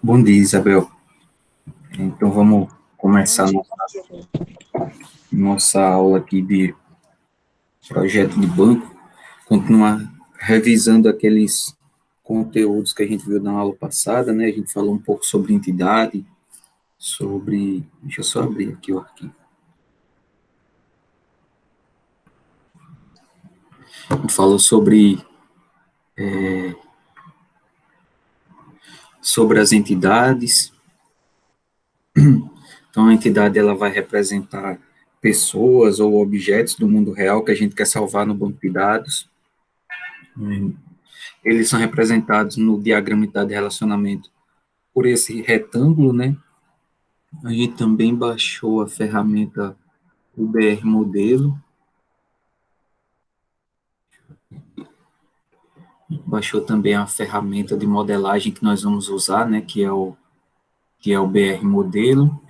Bom dia, Isabel. Então, vamos Bom começar dia. nossa aula aqui de projeto de banco, continuar revisando aqueles conteúdos que a gente viu na aula passada, né? A gente falou um pouco sobre entidade, deixa eu só abrir aqui o arquivo. A gente falou sobre as entidades. Então, a entidade ela vai representar pessoas ou objetos do mundo real que a gente quer salvar no banco de dados. Eles são representados no diagrama de relacionamento por esse retângulo, né? A gente também baixou a ferramenta UBR Modelo, baixou também a ferramenta de modelagem que nós vamos usar, né, que é o BR Modelo.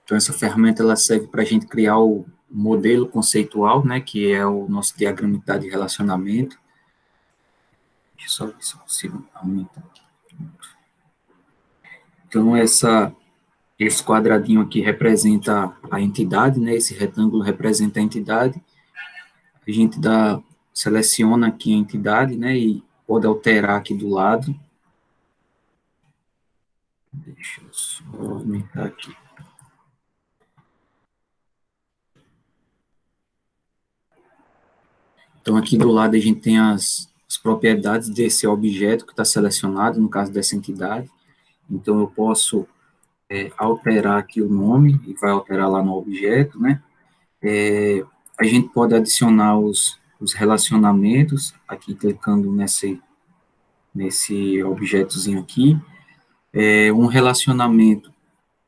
Então, essa ferramenta ela serve para a gente criar o modelo conceitual, né, que é o nosso diagrama de relacionamento. Deixa eu só ver se eu consigo aumentar aqui. Então, esse quadradinho aqui representa a entidade, né, esse retângulo representa a entidade. A gente seleciona aqui a entidade, né, e pode alterar aqui do lado. Deixa eu só aumentar aqui. Então, aqui do lado a gente tem as propriedades desse objeto que está selecionado, no caso dessa entidade. Então, eu posso alterar aqui o nome, e vai alterar lá no objeto, né? A gente pode adicionar os relacionamentos, aqui clicando nesse objetozinho aqui. Um relacionamento,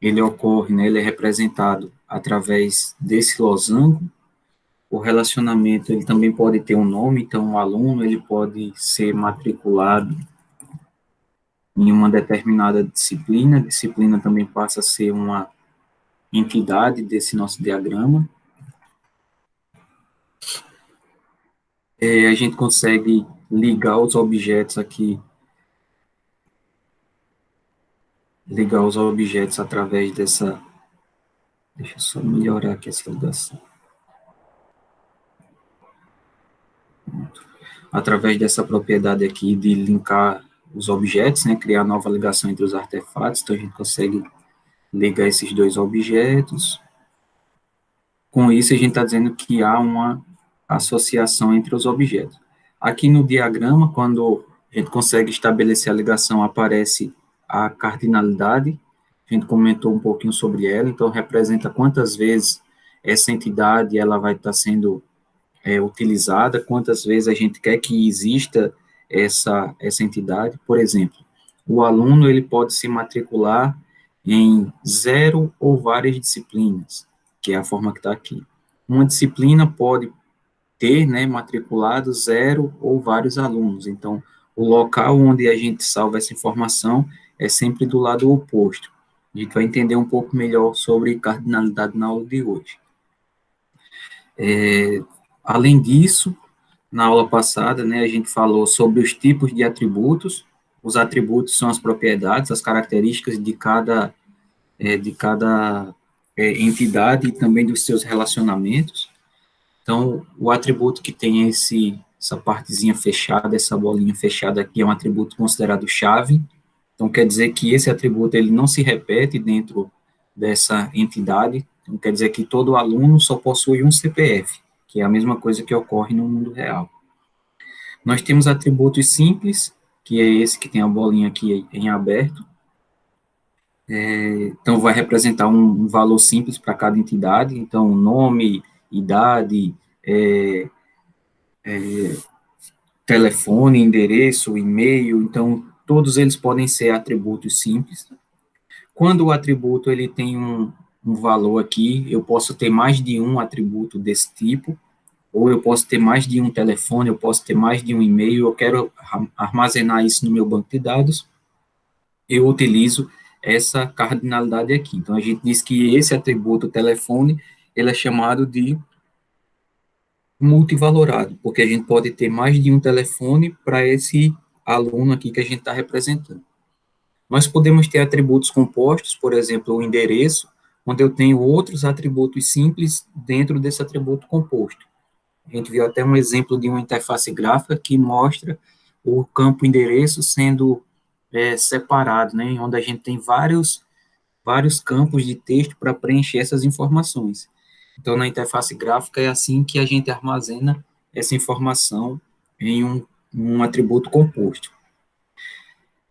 ele ocorre, né, ele é representado através desse losango. O relacionamento, ele também pode ter um nome, então o aluno, ele pode ser matriculado em uma determinada disciplina, a disciplina também passa a ser uma entidade desse nosso diagrama. A gente consegue ligar os objetos aqui, ligar os objetos através dessa, deixa eu só melhorar aqui essa ligação. Através dessa propriedade aqui de linkar os objetos, né, criar nova ligação entre os artefatos, então a gente consegue ligar esses dois objetos. Com isso, a gente está dizendo que há uma associação entre os objetos. Aqui no diagrama, quando a gente consegue estabelecer a ligação, aparece a cardinalidade. A gente comentou um pouquinho sobre ela, então representa quantas vezes essa entidade ela vai estar sendo utilizada, quantas vezes a gente quer que exista essa entidade. Por exemplo, o aluno ele pode se matricular em 0 ou várias disciplinas, que é a forma que está aqui. Uma disciplina pode ter, né, matriculado 0 ou vários alunos. Então, o local onde a gente salva essa informação é sempre do lado oposto. A gente vai entender um pouco melhor sobre cardinalidade na aula de hoje. Além disso, na aula passada, né, a gente falou sobre os tipos de atributos. Os atributos são as propriedades, as características de cada entidade e também dos seus relacionamentos. Então, o atributo que tem essa partezinha fechada, essa bolinha fechada aqui, é um atributo considerado chave. Então, quer dizer que esse atributo ele não se repete dentro dessa entidade. Então, quer dizer que todo aluno só possui um CPF, que é a mesma coisa que ocorre no mundo real. Nós temos atributos simples, que é esse que tem a bolinha aqui em aberto. Então, vai representar um valor simples para cada entidade. Então, nome, idade, telefone, endereço, e-mail. Então, todos eles podem ser atributos simples. Quando o atributo ele tem um valor aqui, eu posso ter mais de um atributo desse tipo, ou eu posso ter mais de um telefone, eu posso ter mais de um e-mail, eu quero armazenar isso no meu banco de dados, eu utilizo essa cardinalidade aqui. Então, a gente diz que esse atributo telefone, ele é chamado de multivalorado, porque a gente pode ter mais de um telefone para esse aluno aqui que a gente está representando. Nós podemos ter atributos compostos, por exemplo, o endereço, onde eu tenho outros atributos simples dentro desse atributo composto. A gente viu até um exemplo de uma interface gráfica que mostra o campo endereço sendo separado, né, onde a gente tem vários campos de texto para preencher essas informações. Então, na interface gráfica é assim que a gente armazena essa informação em um atributo composto.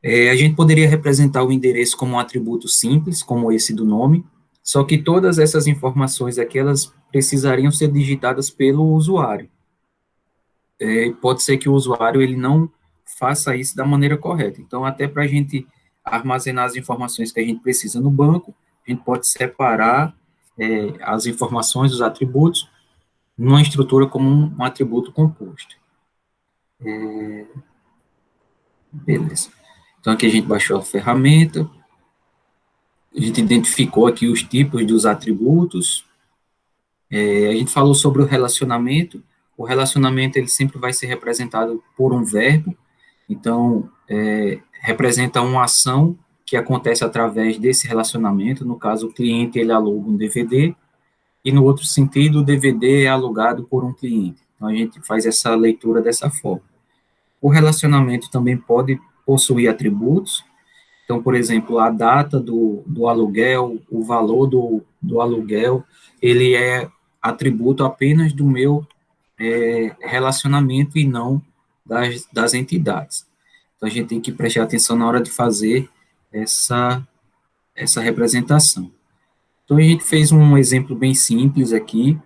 A gente poderia representar o endereço como um atributo simples, como esse do nome, só que todas essas informações aqui, elas precisariam ser digitadas pelo usuário. Pode ser que o usuário ele não faça isso da maneira correta. Então, até para a gente armazenar as informações que a gente precisa no banco, a gente pode separar as informações, os atributos, numa estrutura como um atributo composto. Beleza. Então, aqui a gente baixou a ferramenta, a gente identificou aqui os tipos dos atributos, a gente falou sobre o relacionamento. O relacionamento ele sempre vai ser representado por um verbo, então representa uma ação que acontece através desse relacionamento. No caso, o cliente ele aluga um DVD e no outro sentido o DVD é alugado por um cliente. Então a gente faz essa leitura dessa forma. O relacionamento também pode possuir atributos. Então, por exemplo, a data do aluguel, o valor do aluguel, ele é atributo apenas do meu relacionamento e não das entidades. Então, a gente tem que prestar atenção na hora de fazer essa representação. Então, a gente fez um exemplo bem simples aqui,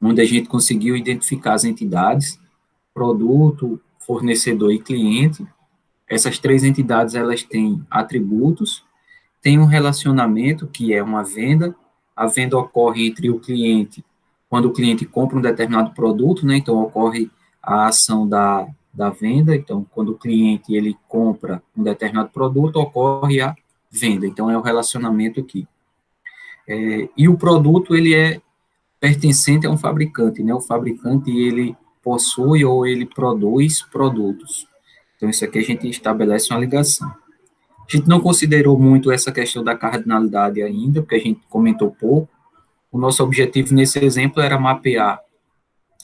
onde a gente conseguiu identificar as entidades, produto, fornecedor e cliente. Essas três entidades, elas têm atributos, tem um relacionamento, que é uma venda. A venda ocorre entre o cliente, quando o cliente compra um determinado produto, né? Então, ocorre a ação da venda. Então, quando o cliente ele compra um determinado produto, ocorre a venda. Então, é o relacionamento aqui. E o produto, ele é pertencente a um fabricante, né? O fabricante, ele possui ou ele produz produtos. Então, isso aqui a gente estabelece uma ligação. A gente não considerou muito essa questão da cardinalidade ainda, porque a gente comentou pouco. O nosso objetivo nesse exemplo era mapear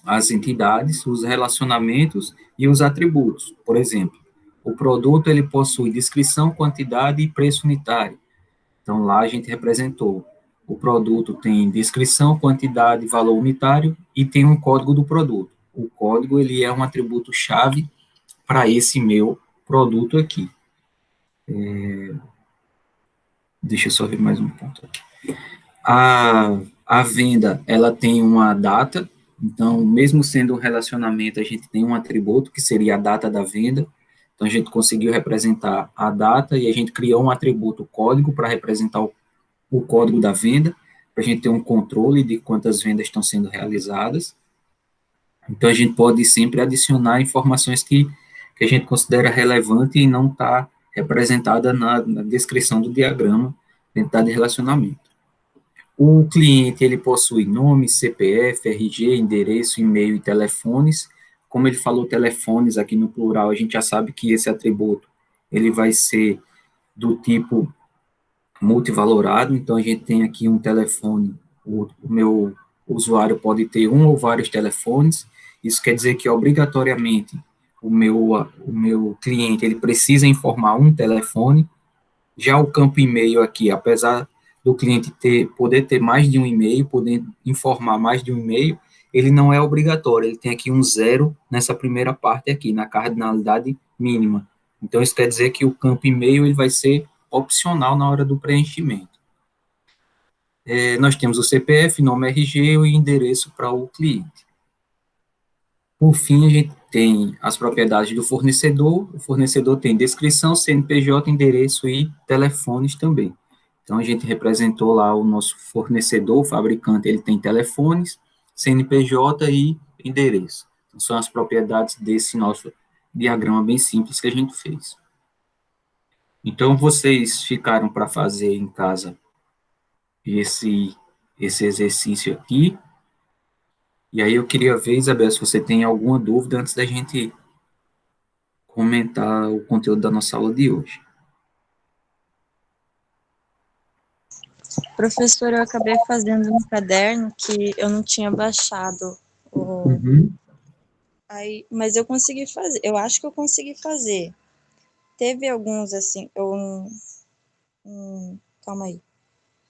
as entidades, os relacionamentos e os atributos. Por exemplo, o produto ele possui descrição, quantidade e preço unitário. Então lá a gente representou. O produto tem descrição, quantidade, valor unitário e tem um código do produto. O código ele é um atributo chave para esse meu produto aqui. Deixa eu só ver mais um ponto aqui. A venda, ela tem uma data, então, mesmo sendo um relacionamento, a gente tem um atributo, que seria a data da venda. Então, a gente conseguiu representar a data e a gente criou um atributo código para representar o código da venda, para a gente ter um controle de quantas vendas estão sendo realizadas. Então, a gente pode sempre adicionar informações que a gente considera relevante e não está representada na descrição do diagrama dentro de relacionamento. O cliente, ele possui nome, CPF, RG, endereço, e-mail e telefones. Como ele falou telefones aqui no plural, a gente já sabe que esse atributo, ele vai ser do tipo multivalorado, então a gente tem aqui um telefone, o meu usuário pode ter um ou vários telefones, isso quer dizer que obrigatoriamente o meu cliente, ele precisa informar um telefone. Já o campo e-mail aqui, apesar do cliente poder ter mais de um e-mail, poder informar mais de um e-mail, ele não é obrigatório, ele tem aqui um zero nessa primeira parte aqui, na cardinalidade mínima. Então, isso quer dizer que o campo e-mail ele vai ser opcional na hora do preenchimento. Nós temos o CPF, nome RG e o endereço para o cliente. Por fim, a gente tem as propriedades do fornecedor. O fornecedor tem descrição, CNPJ, endereço e telefones também. Então, a gente representou lá o nosso fornecedor, o fabricante, ele tem telefones, CNPJ e endereço. Então, são as propriedades desse nosso diagrama bem simples que a gente fez. Então, vocês ficaram para fazer em casa esse exercício aqui. E aí eu queria ver, Isabel, se você tem alguma dúvida antes da gente comentar o conteúdo da nossa aula de hoje. Professor, eu acabei fazendo um caderno que eu não tinha baixado. Uhum. Aí, mas eu consegui fazer, eu acho que eu consegui fazer. Teve alguns, assim, calma aí.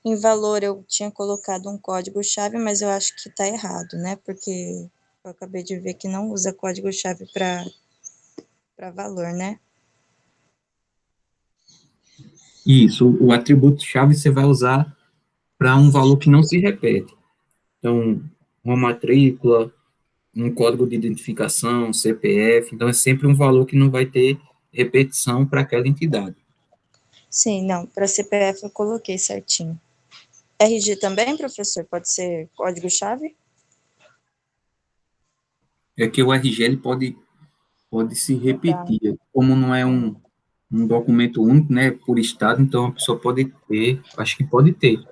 Em valor eu tinha colocado um código-chave, mas eu acho que tá errado, né? Porque eu acabei de ver que não usa código-chave para valor, né? Isso, o atributo-chave você vai usar para um valor que não se repete. Então, uma matrícula, um código de identificação, CPF, então é sempre um valor que não vai ter repetição para aquela entidade. Sim, não, para CPF eu coloquei certinho. RG também, professor? Pode ser código-chave? É que o RG ele pode se Mudar. repetir, como não é um documento único, né, por estado, então a pessoa pode ter, acho que pode ter,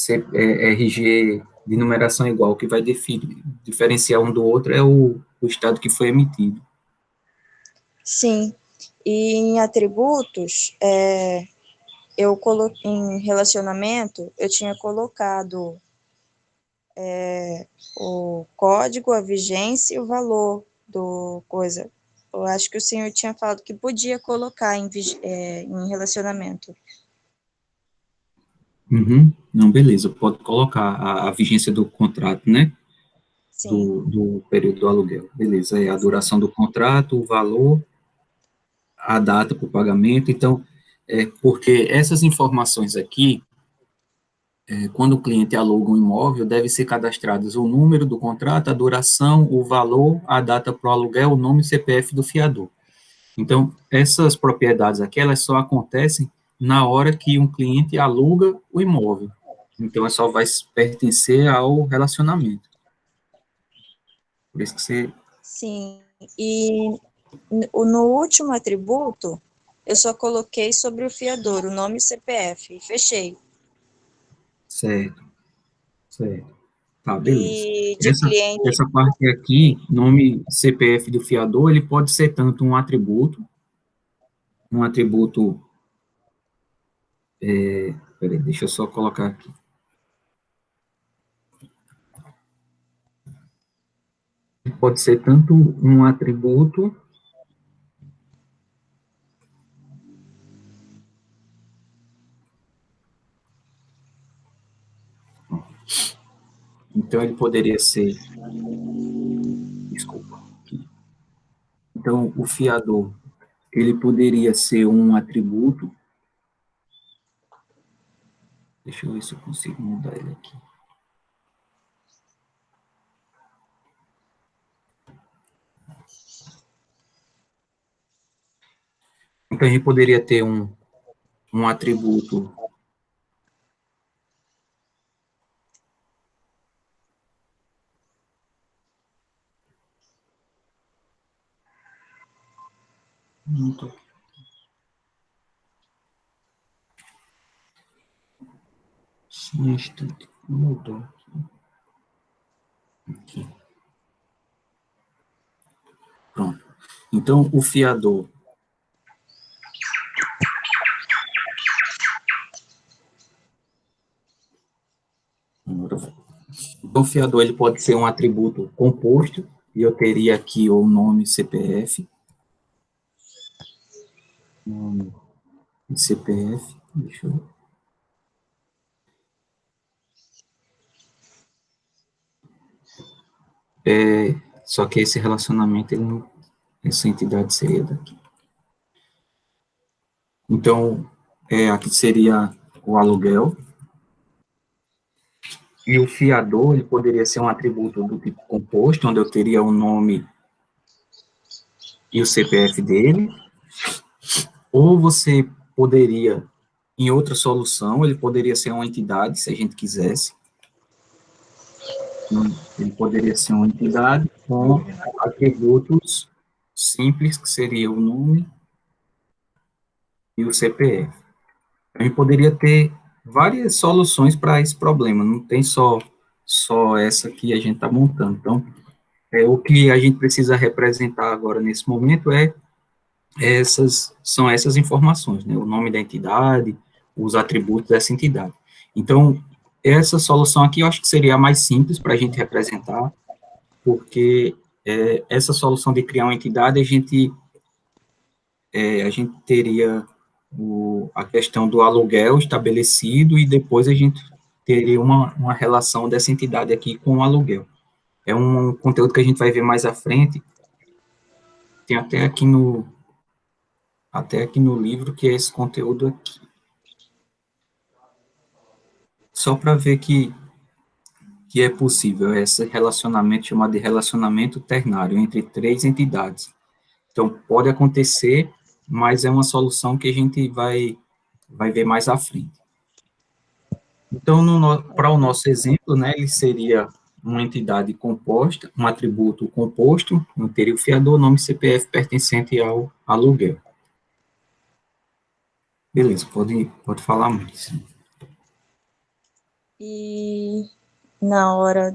RG de numeração igual, o que vai diferenciar um do outro é o estado que foi emitido. Sim. E em atributos, eu coloquei em relacionamento, eu tinha colocado o código, a vigência e o valor do coisa. Eu acho que o senhor tinha falado que podia colocar em relacionamento. Uhum. Não, beleza, pode colocar a vigência do contrato, né, Sim, do período do aluguel, beleza, é a sim. duração do contrato, o valor, a data para o pagamento, então, porque essas informações aqui, quando o cliente aluga um imóvel, deve ser cadastrados o número do contrato, a duração, o valor, a data para o aluguel, o nome e CPF do fiador. Então, essas propriedades aqui, elas só acontecem na hora que um cliente aluga o imóvel. Então, é só vai pertencer ao relacionamento. Por isso que você... Sim. E no último atributo, eu só coloquei sobre o fiador, o nome e CPF, e fechei. Certo, certo. Tá, beleza. E de Essa, cliente, essa parte aqui, nome CPF do fiador, ele pode ser tanto um atributo, peraí, deixa eu só colocar aqui. Pode ser tanto um atributo, então ele poderia ser, desculpa, aqui. Então o fiador, ele poderia ser um atributo, deixa eu ver se eu consigo mudar ele aqui. Então a gente poderia ter um atributo, mudou aqui. Pronto. Então o fiador, então, o fiador ele pode ser um atributo composto, e eu teria aqui o nome CPF, nome CPF, deixa eu... Só que esse relacionamento, ele não, essa entidade seria daqui. Então, aqui seria o aluguel, e o fiador, ele poderia ser um atributo do tipo composto, onde eu teria o nome e o CPF dele, ou você poderia, em outra solução, ele poderia ser uma entidade, se a gente quisesse, ele poderia ser uma entidade com atributos simples, que seria o nome e o CPF. A gente poderia ter várias soluções para esse problema, não tem só essa que a gente está montando. Então, o que a gente precisa representar agora nesse momento são essas informações, né? O nome da entidade, os atributos dessa entidade. Então, essa solução aqui eu acho que seria a mais simples para a gente representar, porque essa solução de criar uma entidade, a gente teria a questão do aluguel estabelecido e depois a gente teria uma relação dessa entidade aqui com o aluguel. É um conteúdo que a gente vai ver mais à frente, tem até aqui no livro que é esse conteúdo aqui. Só para ver que é possível esse relacionamento chamado de relacionamento ternário entre três entidades. Então, pode acontecer, mas é uma solução que a gente vai ver mais à frente. Então, para o nosso exemplo, né, ele seria uma entidade composta, um atributo composto, não teria o fiador, nome CPF pertencente ao aluguel. Beleza, pode falar mais. E na hora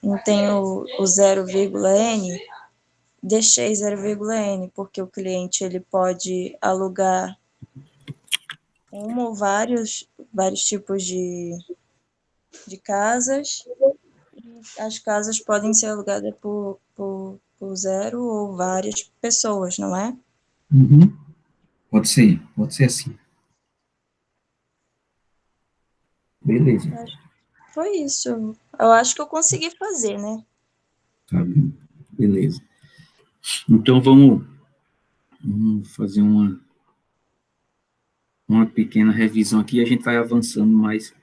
não tem o 0,N, deixei 0,N, porque o cliente ele pode alugar uma ou vários tipos de casas. As casas podem ser alugadas por zero ou várias pessoas, não é? Uhum. Pode ser assim. Beleza. Foi isso. Eu acho que eu consegui fazer, né? Tá bem. Beleza. Então, vamos fazer uma pequena revisão aqui e a gente vai avançando mais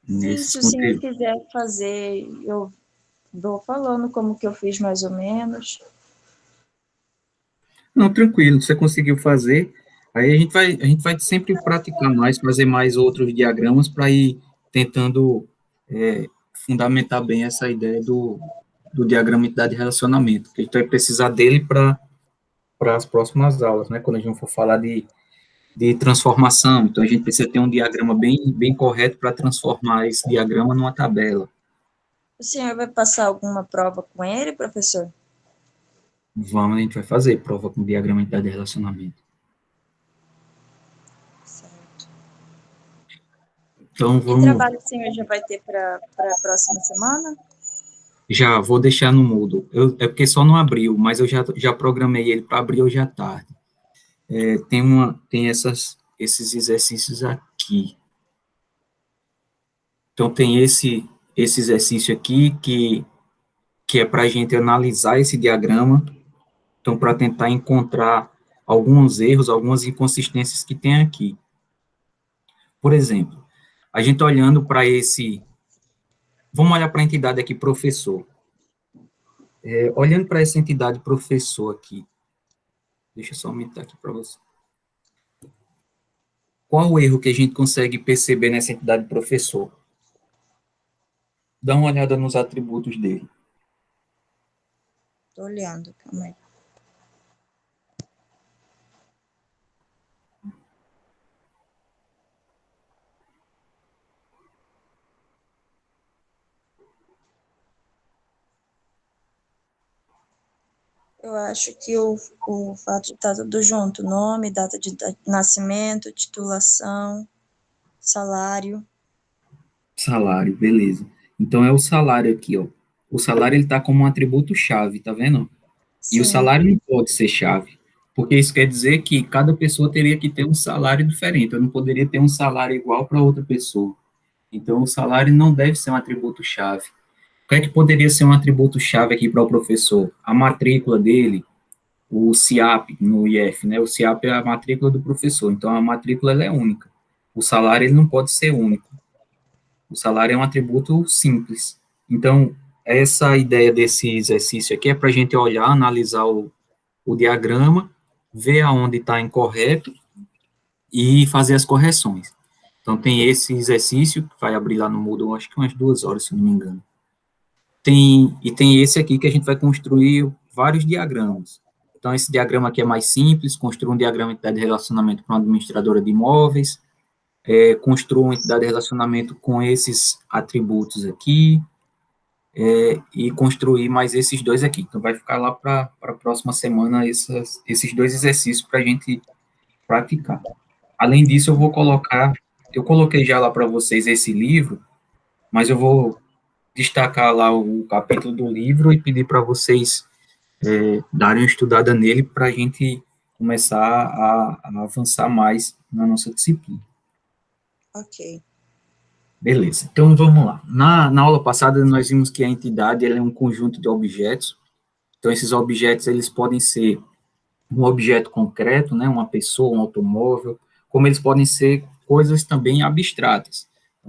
Sim, nesses se o senhor conteúdos. quiser fazer, eu vou falando como que eu fiz mais ou menos. Não, tranquilo, você conseguiu fazer. Aí a gente vai sempre praticar mais, fazer mais outros diagramas para ir tentando fundamentar bem essa ideia do diagrama entidade de relacionamento, que a gente vai precisar dele para as próximas aulas, né? Quando a gente for falar de transformação, então a gente precisa ter um diagrama bem correto para transformar esse diagrama numa tabela. O senhor vai passar alguma prova com ele, professor? Vamos, a gente vai fazer prova com diagrama entidade de relacionamento. Certo. Então, Que vamos. trabalho o senhor já vai ter para a próxima semana? Já vou deixar no mudo. É porque só não abriu, mas eu já programei ele para abrir hoje à tarde. Tem esses exercícios aqui. Então, tem esse exercício aqui que é para a gente analisar esse diagrama. Então, para tentar encontrar alguns erros, algumas inconsistências que tem aqui. Por exemplo, a gente olhando para esse. Vamos olhar para a entidade aqui, professor. Olhando para essa entidade professor aqui. Deixa eu só aumentar aqui para você. Qual o erro que a gente consegue perceber nessa entidade professor? Dá uma olhada nos atributos dele. Estou olhando, calma aí. Eu acho que o fato de estar tudo junto, nome, data de nascimento, titulação, salário. Salário, beleza. Então, é o salário aqui, ó. O salário, ele está como um atributo-chave, tá vendo? E o Sim, salário não pode ser chave, porque isso quer dizer que cada pessoa teria que ter um salário diferente. Eu não poderia ter um salário igual para outra pessoa. Então, o salário não deve ser um atributo-chave. O que é que poderia ser um atributo-chave aqui para o professor? A matrícula dele, o CIAP no IF, né? O CIAP é a matrícula do professor, então a matrícula ela é única. O salário ele não pode ser único. O salário é um atributo simples. Então, essa ideia desse exercício aqui é para a gente olhar, analisar o diagrama, ver aonde está incorreto e fazer as correções. Então, tem esse exercício, que vai abrir lá no Moodle, acho que umas 2 horas, se não me engano. Tem esse aqui que a gente vai construir vários diagramas. Então, esse diagrama aqui é mais simples, construir um diagrama de relacionamento para uma administradora de imóveis. construa uma entidade de relacionamento com esses atributos aqui, e construir mais esses dois aqui. Então, vai ficar lá para a próxima semana esses dois exercícios para a gente praticar. Além disso, eu coloquei já lá para vocês esse livro, mas eu vou destacar lá o capítulo do livro e pedir para vocês darem uma estudada nele para a gente começar a avançar mais na nossa disciplina. Ok. Beleza, então vamos lá. Na aula passada, nós vimos que a entidade ela é um conjunto de objetos. Então, esses objetos eles podem ser um objeto concreto, né, uma pessoa, um automóvel, como eles podem ser coisas também abstratas,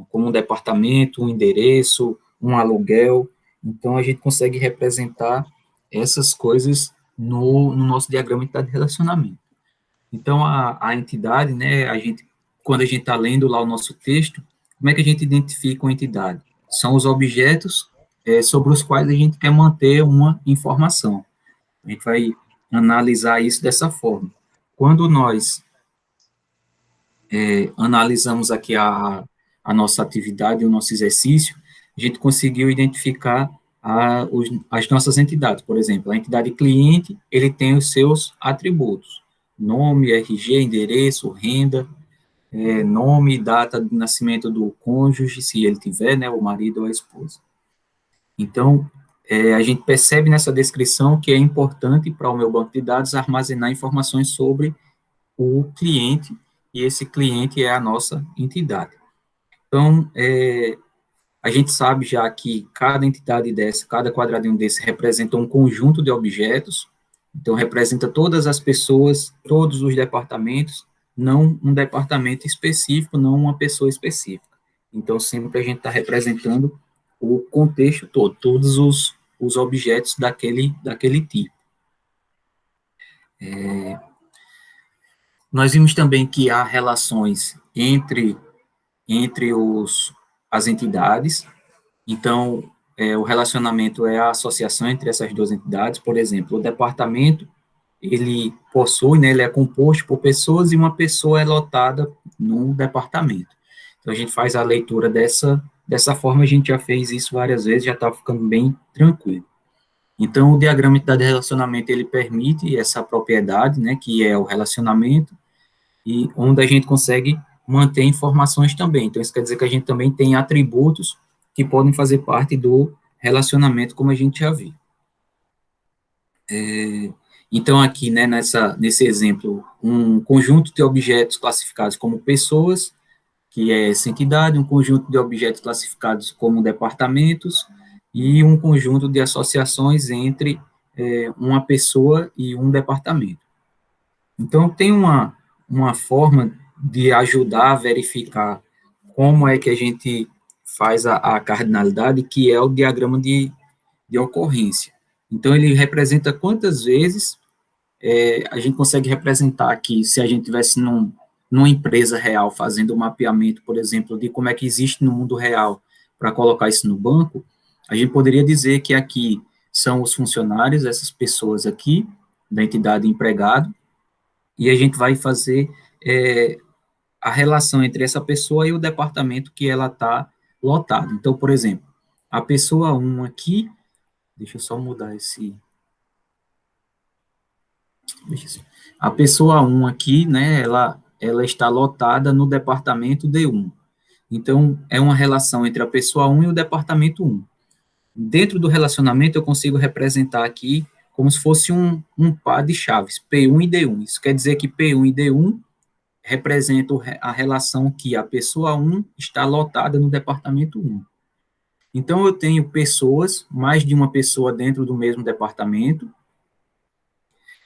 como um departamento, um endereço, um aluguel. Então, a gente consegue representar essas coisas no nosso diagrama de relacionamento. Então, a entidade, né, quando a gente está lendo lá o nosso texto, como é que a gente identifica uma entidade? São os objetos sobre os quais a gente quer manter uma informação. A gente vai analisar isso dessa forma. Quando nós analisamos aqui a nossa atividade, o nosso exercício, a gente conseguiu identificar as nossas entidades. Por exemplo, a entidade cliente, ele tem os seus atributos: nome, RG, endereço, renda, nome e data de nascimento do cônjuge, se ele tiver, né, o marido ou a esposa. Então, a gente percebe nessa descrição que é importante para o meu banco de dados armazenar informações sobre o cliente, e esse cliente é a nossa entidade. Então, a gente sabe já que cada entidade dessa, cada quadradinho desse representa um conjunto de objetos, então representa todas as pessoas, todos os departamentos, não um departamento específico, não uma pessoa específica. Então, sempre a gente está representando o contexto todo, todos os objetos daquele tipo. Nós vimos também que há relações entre as entidades, então, o relacionamento é a associação entre essas duas entidades. Por exemplo, o departamento, ele possui, né, ele é composto por pessoas e uma pessoa é lotada num departamento. Então, a gente faz a leitura dessa forma, a gente já fez isso várias vezes, já está ficando bem tranquilo. Então, o diagrama de relacionamento, ele permite essa propriedade, né, que é o relacionamento, e onde a gente consegue manter informações também. Então, isso quer dizer que a gente também tem atributos que podem fazer parte do relacionamento, como a gente já viu. Então, aqui, né, nesse exemplo, um conjunto de objetos classificados como pessoas, que é essa entidade, um conjunto de objetos classificados como departamentos, e um conjunto de associações entre uma pessoa e um departamento. Então, tem uma forma de ajudar a verificar como é que a gente faz a cardinalidade, que é o diagrama de ocorrência. Então, ele representa quantas vezes a gente consegue representar aqui, se a gente tivesse numa empresa real fazendo o mapeamento, por exemplo, de como é que existe no mundo real para colocar isso no banco, a gente poderia dizer que aqui são os funcionários, essas pessoas aqui, da entidade empregado, e a gente vai fazer a relação entre essa pessoa e o departamento que ela está lotada. Então, por exemplo, a pessoa 1 aqui, deixa eu só mudar a pessoa 1 aqui, né, ela está lotada no departamento D1. Então, é uma relação entre a pessoa 1 e o departamento 1. Dentro do relacionamento, eu consigo representar aqui como se fosse um par de chaves, P1 e D1. Isso quer dizer que P1 e D1 representam a relação que a pessoa 1 está lotada no departamento 1. Então, eu tenho pessoas, mais de uma pessoa dentro do mesmo departamento,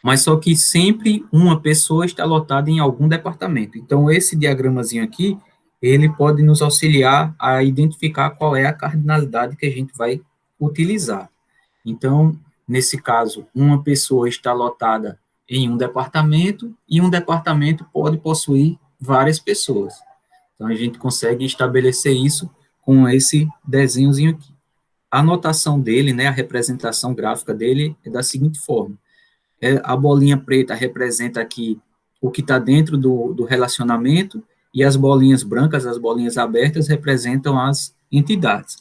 mas só que sempre uma pessoa está lotada em algum departamento. Então, esse diagramazinho aqui, ele pode nos auxiliar a identificar qual é a cardinalidade que a gente vai utilizar. Então, nesse caso, uma pessoa está lotada em um departamento e um departamento pode possuir várias pessoas. Então, a gente consegue estabelecer isso com esse desenhozinho aqui. A anotação dele, né, a representação gráfica dele é da seguinte forma. A bolinha preta representa aqui o que está dentro do relacionamento, e as bolinhas brancas, as bolinhas abertas, representam as entidades.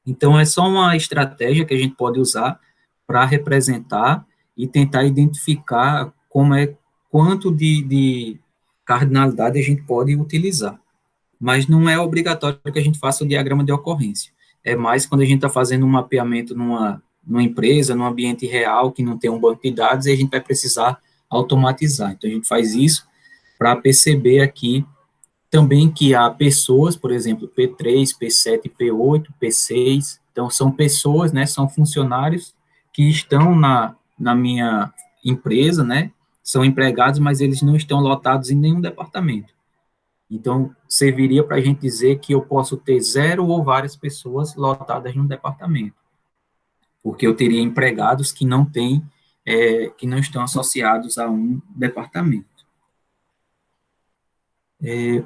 Então, é só uma estratégia que a gente pode usar para representar e tentar identificar quanto de cardinalidade a gente pode utilizar. Mas não é obrigatório que a gente faça o diagrama de ocorrência. É mais quando a gente está fazendo um mapeamento numa empresa, num ambiente real, que não tem um banco de dados, e a gente vai precisar automatizar. Então, a gente faz isso para perceber aqui também que há pessoas, por exemplo, P3, P7, P8, P6, então são pessoas, né, são funcionários que estão na minha empresa, né, são empregados, mas eles não estão lotados em nenhum departamento. Então, serviria para a gente dizer que eu posso ter 0 ou várias pessoas lotadas num departamento, porque eu teria empregados que não têm, que não estão associados a um departamento.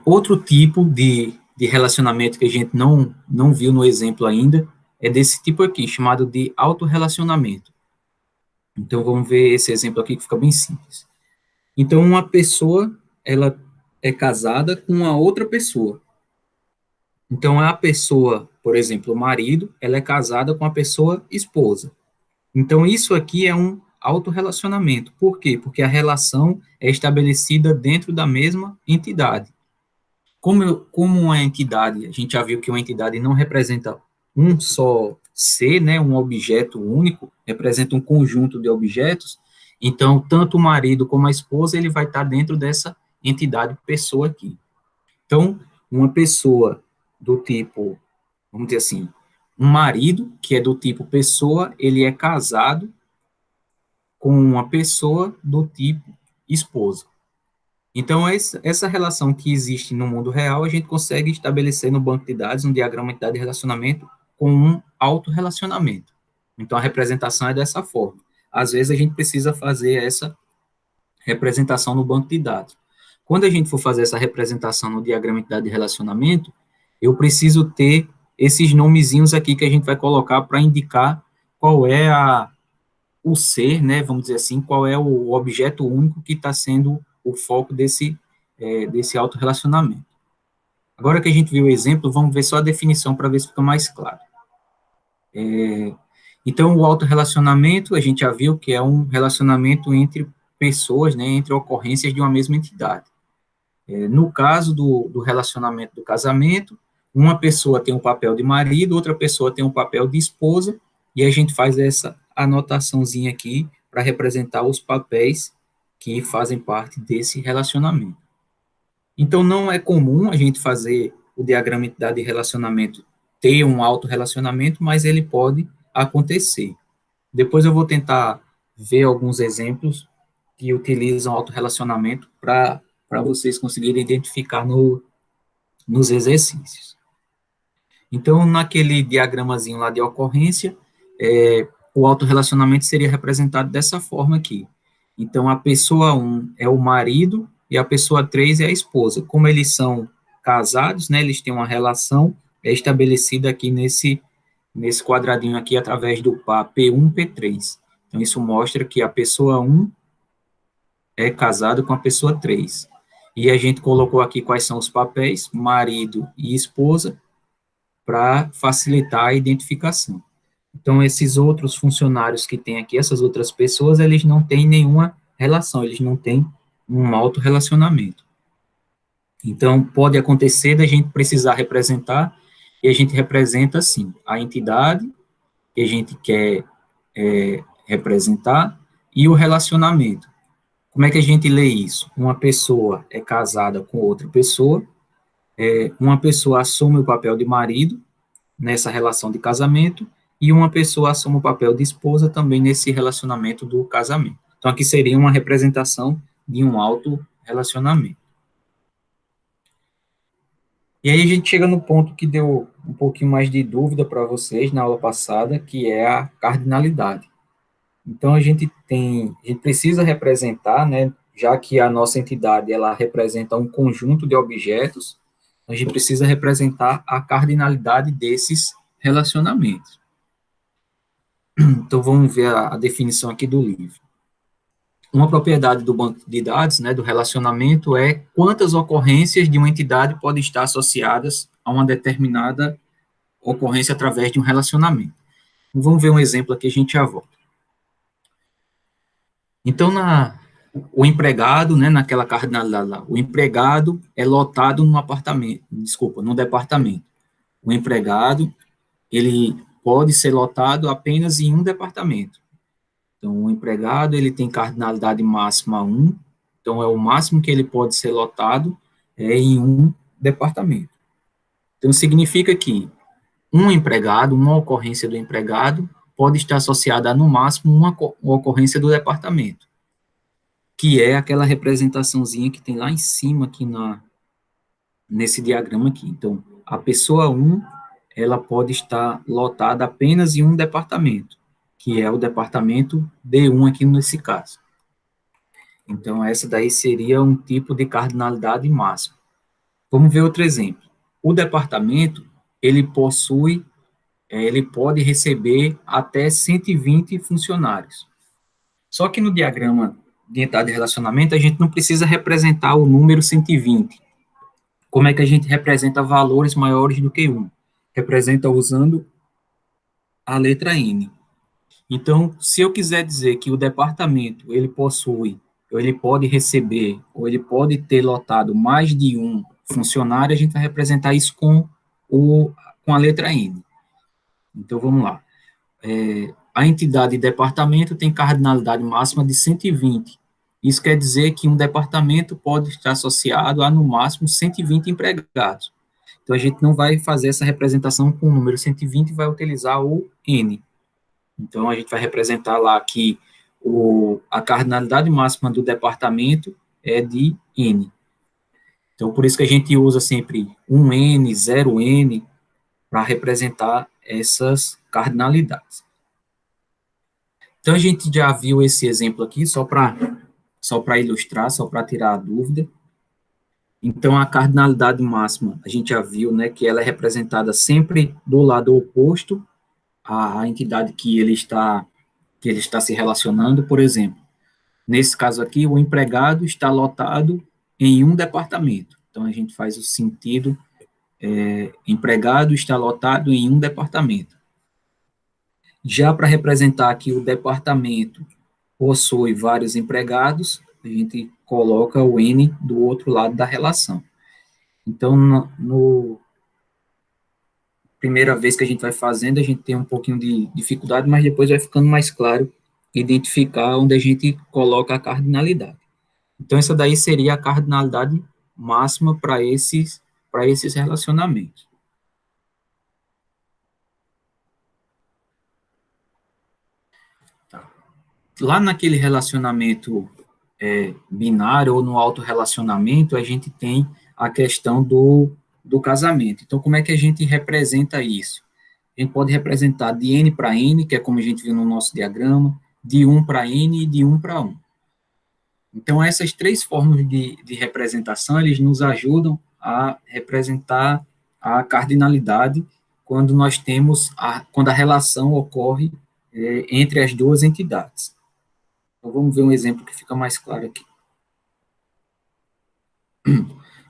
Outro tipo de relacionamento que a gente não viu no exemplo ainda é desse tipo aqui, chamado de autorrelacionamento. Então, vamos ver esse exemplo aqui que fica bem simples. Então, uma pessoa, ela é casada com uma outra pessoa. Então, a pessoa, por exemplo, o marido, ela é casada com a pessoa esposa. Então, isso aqui é um autorrelacionamento. Por quê? Porque a relação é estabelecida dentro da mesma entidade. Como uma entidade, a gente já viu que uma entidade não representa um só ser, né, um objeto único, representa um conjunto de objetos, então, tanto o marido como a esposa, ele vai estar dentro dessa entidade pessoa aqui. Então, uma pessoa do tipo, vamos dizer assim, um marido, que é do tipo pessoa, ele é casado com uma pessoa do tipo esposa. Então, essa relação que existe no mundo real, a gente consegue estabelecer no banco de dados, no diagrama de relacionamento, com um autorrelacionamento. Então, a representação é dessa forma. Às vezes, a gente precisa fazer essa representação no banco de dados. Quando a gente for fazer essa representação no diagrama de relacionamento, eu preciso ter esses nomezinhos aqui que a gente vai colocar para indicar qual é o ser, né, vamos dizer assim, qual é o objeto único que está sendo o foco desse autorrelacionamento. Agora que a gente viu o exemplo, vamos ver só a definição para ver se fica mais claro. Então, o autorrelacionamento, a gente já viu que é um relacionamento entre pessoas, né, entre ocorrências de uma mesma entidade. No caso do relacionamento do casamento, uma pessoa tem um papel de marido, outra pessoa tem um papel de esposa, e a gente faz essa anotaçãozinha aqui para representar os papéis que fazem parte desse relacionamento. Então, não é comum a gente fazer o diagrama de relacionamento ter um autorrelacionamento, mas ele pode acontecer. Depois eu vou tentar ver alguns exemplos que utilizam autorrelacionamento para vocês conseguirem identificar nos exercícios. Então, naquele diagramazinho lá de ocorrência, o autorrelacionamento seria representado dessa forma aqui. Então, a pessoa 1 é o marido e a pessoa 3 é a esposa. Como eles são casados, né, eles têm uma relação estabelecida aqui nesse quadradinho aqui através do par P1, P3. Então, isso mostra que a pessoa 1 é casada com a pessoa 3. E a gente colocou aqui quais são os papéis, marido e esposa, para facilitar a identificação. Então, esses outros funcionários que tem aqui, essas outras pessoas, eles não têm nenhuma relação, eles não têm um autorrelacionamento. Então, pode acontecer da gente precisar representar, e a gente representa, assim, a entidade que a gente quer representar e o relacionamento. Como é que a gente lê isso? Uma pessoa é casada com outra pessoa, uma pessoa assume o papel de marido nessa relação de casamento, e uma pessoa assume o papel de esposa também nesse relacionamento do casamento. Então, aqui seria uma representação de um autorrelacionamento. E aí a gente chega no ponto que deu um pouquinho mais de dúvida para vocês na aula passada, que é a cardinalidade. Então, a gente precisa representar, né, já que a nossa entidade, ela representa um conjunto de objetos, a gente precisa representar a cardinalidade desses relacionamentos. Então, vamos ver a definição aqui do livro. uma propriedade do banco de dados, né, do relacionamento, é quantas ocorrências de uma entidade podem estar associadas a uma determinada ocorrência através de um relacionamento. Vamos ver um exemplo aqui, a gente já volta. Então, o empregado, né, naquela cardinalidade lá, o empregado é lotado num apartamento, desculpa, num departamento. O empregado, ele pode ser lotado apenas em um departamento. Então, o empregado, ele tem cardinalidade máxima 1, então é o máximo que ele pode ser lotado é em um departamento. Então, significa que um empregado, uma ocorrência do empregado, pode estar associada a, no máximo, uma ocorrência do departamento, que é aquela representaçãozinha que tem lá em cima, aqui nesse diagrama aqui. Então, a pessoa 1, ela pode estar lotada apenas em um departamento, que é o departamento D1 aqui nesse caso. Então, essa daí seria um tipo de cardinalidade máxima. Vamos ver outro exemplo. O departamento, ele pode receber até 120 funcionários. Só que no diagrama de entidade de relacionamento, a gente não precisa representar o número 120. Como é que a gente representa valores maiores do que 1? Representa usando a letra N. Então, se eu quiser dizer que o departamento, ele possui, ou ele pode receber, ou ele pode ter lotado mais de um funcionário, a gente vai representar isso com a letra N. Então, vamos lá. A entidade departamento tem cardinalidade máxima de 120. Isso quer dizer que um departamento pode estar associado a, no máximo, 120 empregados. Então, a gente não vai fazer essa representação com o número 120 e vai utilizar o N. Então, a gente vai representar lá que a cardinalidade máxima do departamento é de N. Então, por isso que a gente usa sempre 1N, 0N, para representar essas cardinalidades. Então, a gente já viu esse exemplo aqui, só para ilustrar, só para tirar a dúvida. Então, a cardinalidade máxima, a gente já viu, né, que ela é representada sempre do lado oposto à entidade que ele está se relacionando. Por exemplo, nesse caso aqui, o empregado está lotado em um departamento. Então, a gente faz o sentido, empregado está lotado em um departamento. Já para representar aqui o departamento possui vários empregados, a gente coloca o N do outro lado da relação. Então, primeira vez que a gente vai fazendo, a gente tem um pouquinho de dificuldade, mas depois vai ficando mais claro identificar onde a gente coloca a cardinalidade. Então, essa daí seria a cardinalidade máxima para esses relacionamentos. Tá. Lá naquele relacionamento binário ou no autorrelacionamento, a gente tem a questão do casamento. Então, como é que a gente representa isso? A gente pode representar de N para N, que é como a gente viu no nosso diagrama, de 1 para N e de 1 para 1. Então, essas três formas de representação, eles nos ajudam a representar a cardinalidade quando nós temos, quando a relação ocorre entre as duas entidades. Então, vamos ver um exemplo que fica mais claro aqui.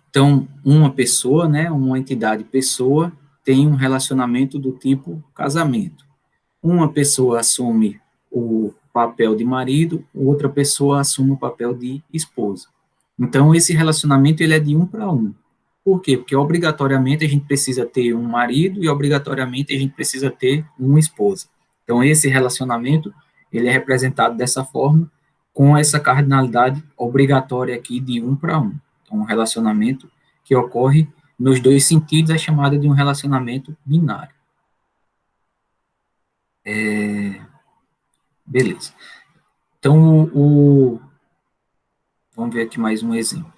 Então, uma pessoa, né, uma entidade pessoa, tem um relacionamento do tipo casamento. Uma pessoa assume o papel de marido, outra pessoa assume o papel de esposa. Então, esse relacionamento ele é de 1 para 1. Por quê? Porque obrigatoriamente a gente precisa ter um marido e obrigatoriamente a gente precisa ter uma esposa. Então, esse relacionamento ele é representado dessa forma, com essa cardinalidade obrigatória aqui de 1 para 1. Então, um relacionamento que ocorre nos dois sentidos é chamado de um relacionamento binário. Beleza. Então, vamos ver aqui mais um exemplo.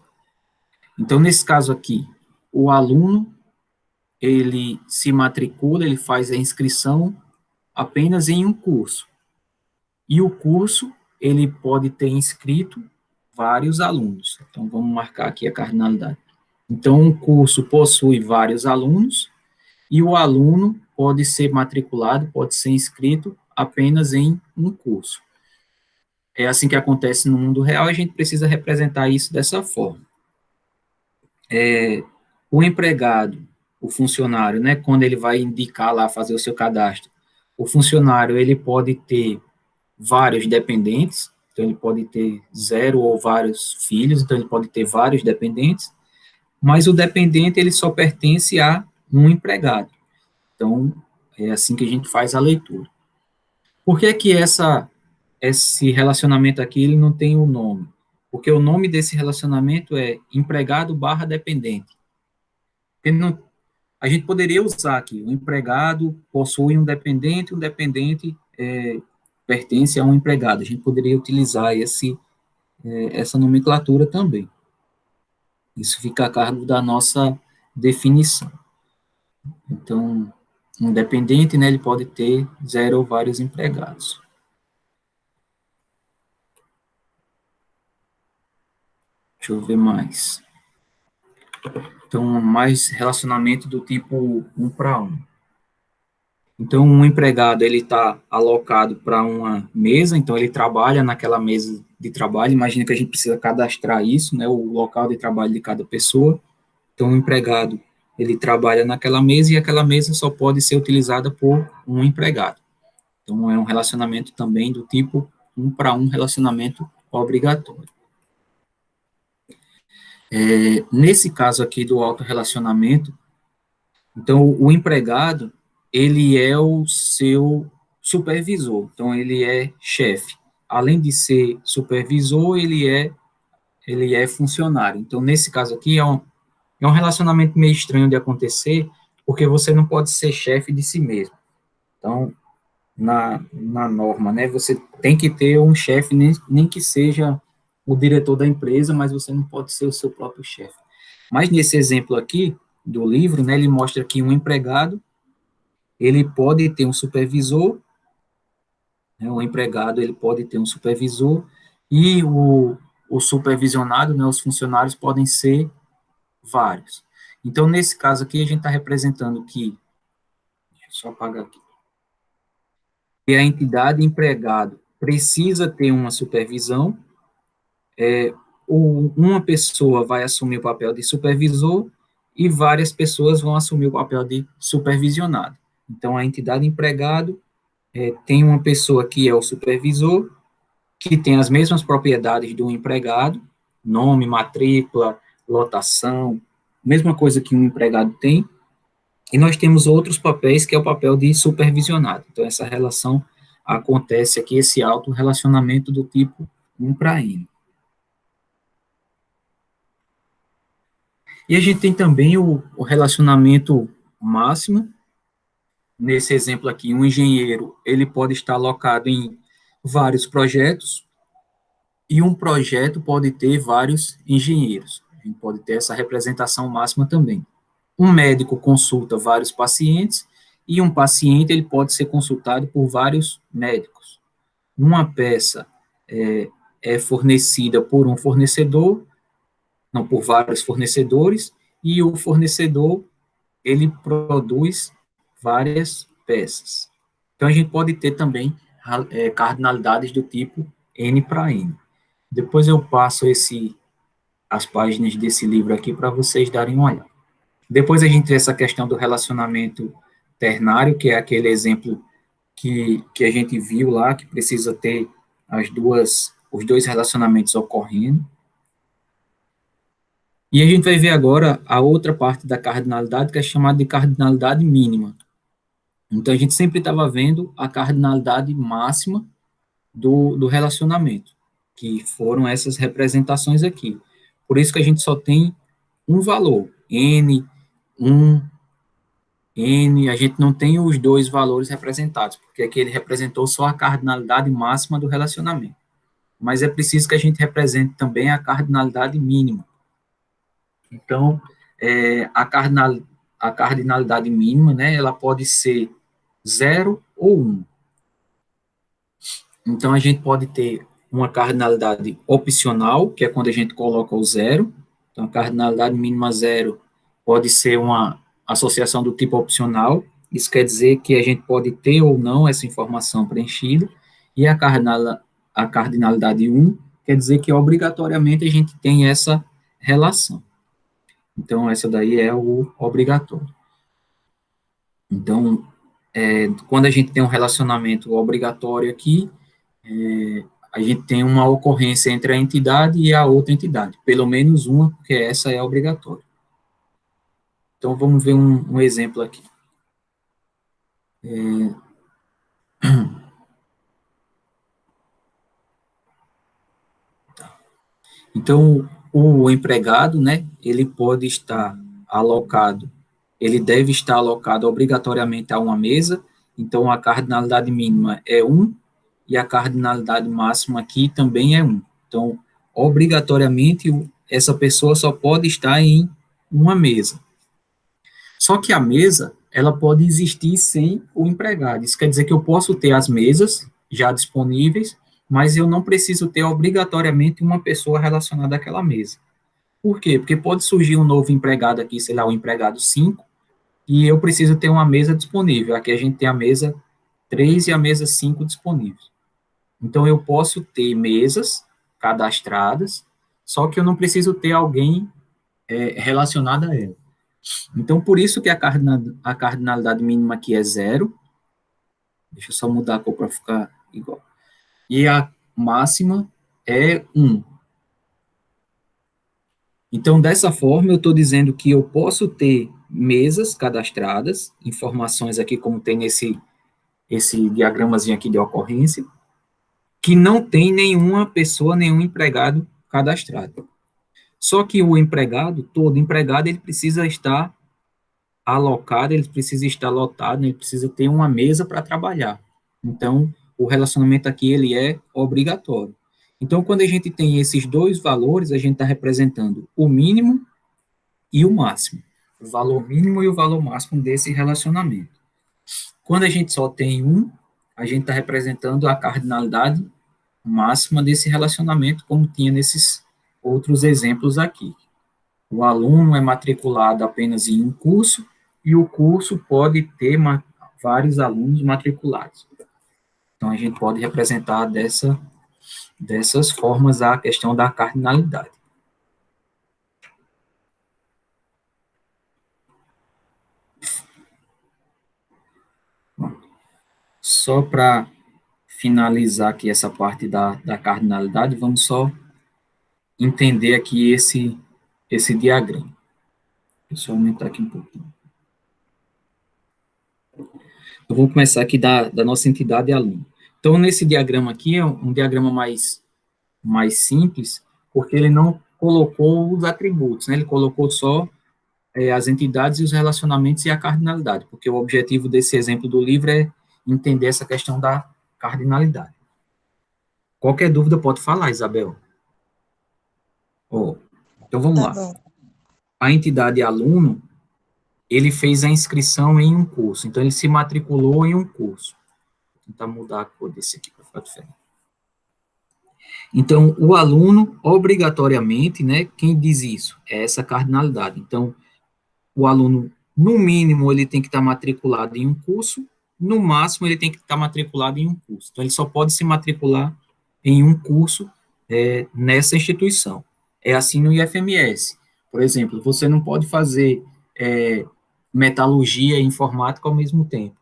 Então, nesse caso aqui, o aluno, ele se matricula, ele faz a inscrição apenas em um curso. E o curso, ele pode ter inscrito vários alunos. Então, vamos marcar aqui a cardinalidade. Então, um curso possui vários alunos e o aluno pode ser matriculado, pode ser inscrito apenas em um curso. é assim que acontece no mundo real, a gente precisa representar isso dessa forma. O empregado, o funcionário, né, quando ele vai indicar lá, fazer o seu cadastro, o funcionário, ele pode ter vários dependentes, então ele pode ter 0 ou vários filhos, então ele pode ter vários dependentes, mas o dependente, ele só pertence a um empregado. Então, é assim que a gente faz a leitura. Por que que esse relacionamento aqui, ele não tem um nome? Porque o nome desse relacionamento é empregado barra dependente. Não, a gente poderia usar aqui, o empregado possui um dependente pertence a um empregado. A gente poderia utilizar essa nomenclatura também. Isso fica a cargo da nossa definição. Então, um dependente, né, ele pode ter 0 ou vários empregados. Deixa eu ver mais. Então, mais relacionamento do tipo 1 para 1. Então, um empregado, ele está alocado para uma mesa, então ele trabalha naquela mesa de trabalho. Imagina que a gente precisa cadastrar isso, né, o local de trabalho de cada pessoa. Então, o empregado, ele trabalha naquela mesa e aquela mesa só pode ser utilizada por um empregado. Então, é um relacionamento também do tipo 1 para 1, relacionamento obrigatório. Nesse caso aqui do autorrelacionamento, então, o empregado, ele é o seu supervisor, então ele é chefe. Além de ser supervisor, ele é funcionário. Então, nesse caso aqui, é um relacionamento meio estranho de acontecer, porque você não pode ser chefe de si mesmo. Então, na norma, né, você tem que ter um chefe, nem que seja o diretor da empresa, mas você não pode ser o seu próprio chefe. Mas nesse exemplo aqui do livro, né, ele mostra que um empregado, ele pode ter um supervisor, né, o empregado, ele pode ter um supervisor, e o supervisionado, né, os funcionários podem ser vários. Então, nesse caso aqui, a gente está representando que, deixa eu só apagar aqui, que a entidade empregado precisa ter uma supervisão, uma pessoa vai assumir o papel de supervisor e várias pessoas vão assumir o papel de supervisionado. Então, a entidade empregado tem uma pessoa que é o supervisor, que tem as mesmas propriedades do empregado, nome, matrícula, lotação, mesma coisa que um empregado tem, e nós temos outros papéis, que é o papel de supervisionado. Então, essa relação acontece aqui, esse autorrelacionamento do tipo 1 para N. E a gente tem também o relacionamento máximo. Nesse exemplo aqui, um engenheiro, ele pode estar alocado em vários projetos, e um projeto pode ter vários engenheiros. A gente pode ter essa representação máxima também. Um médico consulta vários pacientes, e um paciente ele pode ser consultado por vários médicos. Uma peça é fornecida por um fornecedor, não, por vários fornecedores, e o fornecedor, ele produz várias peças. Então, a gente pode ter também cardinalidades do tipo N para N. Depois eu passo as páginas desse livro aqui para vocês darem uma olhada. Depois a gente tem essa questão do relacionamento ternário, que é aquele exemplo que a gente viu lá, que precisa ter os dois relacionamentos ocorrendo. E a gente vai ver agora a outra parte da cardinalidade, que é chamada de cardinalidade mínima. Então, a gente sempre estava vendo a cardinalidade máxima do relacionamento, que foram essas representações aqui. Por isso que a gente só tem um valor, N, 1, N, a gente não tem os dois valores representados, porque aqui ele representou só a cardinalidade máxima do relacionamento. Mas é preciso que a gente represente também a cardinalidade mínima. Então, a cardinalidade mínima, né, ela pode ser 0 ou 1. Então, a gente pode ter uma cardinalidade opcional, que é quando a gente coloca o 0. Então, a cardinalidade mínima 0 pode ser uma associação do tipo opcional. Isso quer dizer que a gente pode ter ou não essa informação preenchida. E a a cardinalidade 1, quer dizer que obrigatoriamente a gente tem essa relação. Então, essa daí é o obrigatório. Então, quando a gente tem um relacionamento obrigatório aqui, a gente tem uma ocorrência entre a entidade e a outra entidade, pelo menos uma, porque essa é obrigatória. Então, vamos ver um exemplo aqui. Então, o empregado, né, ele pode estar alocado, ele deve estar alocado obrigatoriamente a uma mesa, então a cardinalidade mínima é 1, e a cardinalidade máxima aqui também é 1. Então, obrigatoriamente, essa pessoa só pode estar em uma mesa. Só que a mesa, ela pode existir sem o empregado. Isso quer dizer que eu posso ter as mesas já disponíveis, mas eu não preciso ter obrigatoriamente uma pessoa relacionada àquela mesa. Por quê? Porque pode surgir um novo empregado aqui, sei lá, o empregado 5, e eu preciso ter uma mesa disponível. Aqui a gente tem a mesa 3 e a mesa 5 disponíveis. Então, eu posso ter mesas cadastradas, só que eu não preciso ter alguém relacionado a ela. Então, por isso que a cardinalidade mínima aqui é 0. Deixa eu só mudar a cor para ficar igual. E a máxima é 1. Então, dessa forma, eu estou dizendo que eu posso ter mesas cadastradas, informações aqui, como tem esse diagramazinho aqui de ocorrência, que não tem nenhuma pessoa, nenhum empregado cadastrado. Só que o empregado, todo empregado, ele precisa estar alocado, ele precisa estar lotado, ele precisa ter uma mesa para trabalhar. Então, o relacionamento aqui, ele é obrigatório. Então, quando a gente tem esses dois valores, a gente está representando o mínimo e o máximo. O valor mínimo e o valor máximo desse relacionamento. Quando a gente só tem um, a gente está representando a cardinalidade máxima desse relacionamento, como tinha nesses outros exemplos aqui. O aluno é matriculado apenas em um curso, e o curso pode ter vários alunos matriculados. Então, a gente pode representar dessas formas a questão da cardinalidade. Só para finalizar aqui essa parte da cardinalidade, vamos só entender aqui esse diagrama. Deixa eu aumentar aqui um pouquinho. Eu vou começar aqui da nossa entidade aluno. Então, nesse diagrama aqui, é um diagrama mais simples, porque ele não colocou os atributos, né? Ele colocou só as entidades e os relacionamentos e a cardinalidade, porque o objetivo desse exemplo do livro é entender essa questão da cardinalidade. Qualquer dúvida pode falar, Isabel. Então, vamos lá. Bom. A entidade aluno, ele fez a inscrição em um curso, então ele se matriculou em um curso. Vou tentar mudar a cor desse aqui para ficar diferente. Então, o aluno, obrigatoriamente, né, quem diz isso? É essa cardinalidade. Então, o aluno, no mínimo, ele tem que estar matriculado em um curso, no máximo, ele tem que estar matriculado em um curso. Então, ele só pode se matricular em um curso nessa instituição. É assim no IFMS. Por exemplo, você não pode fazer metalurgia e informática ao mesmo tempo.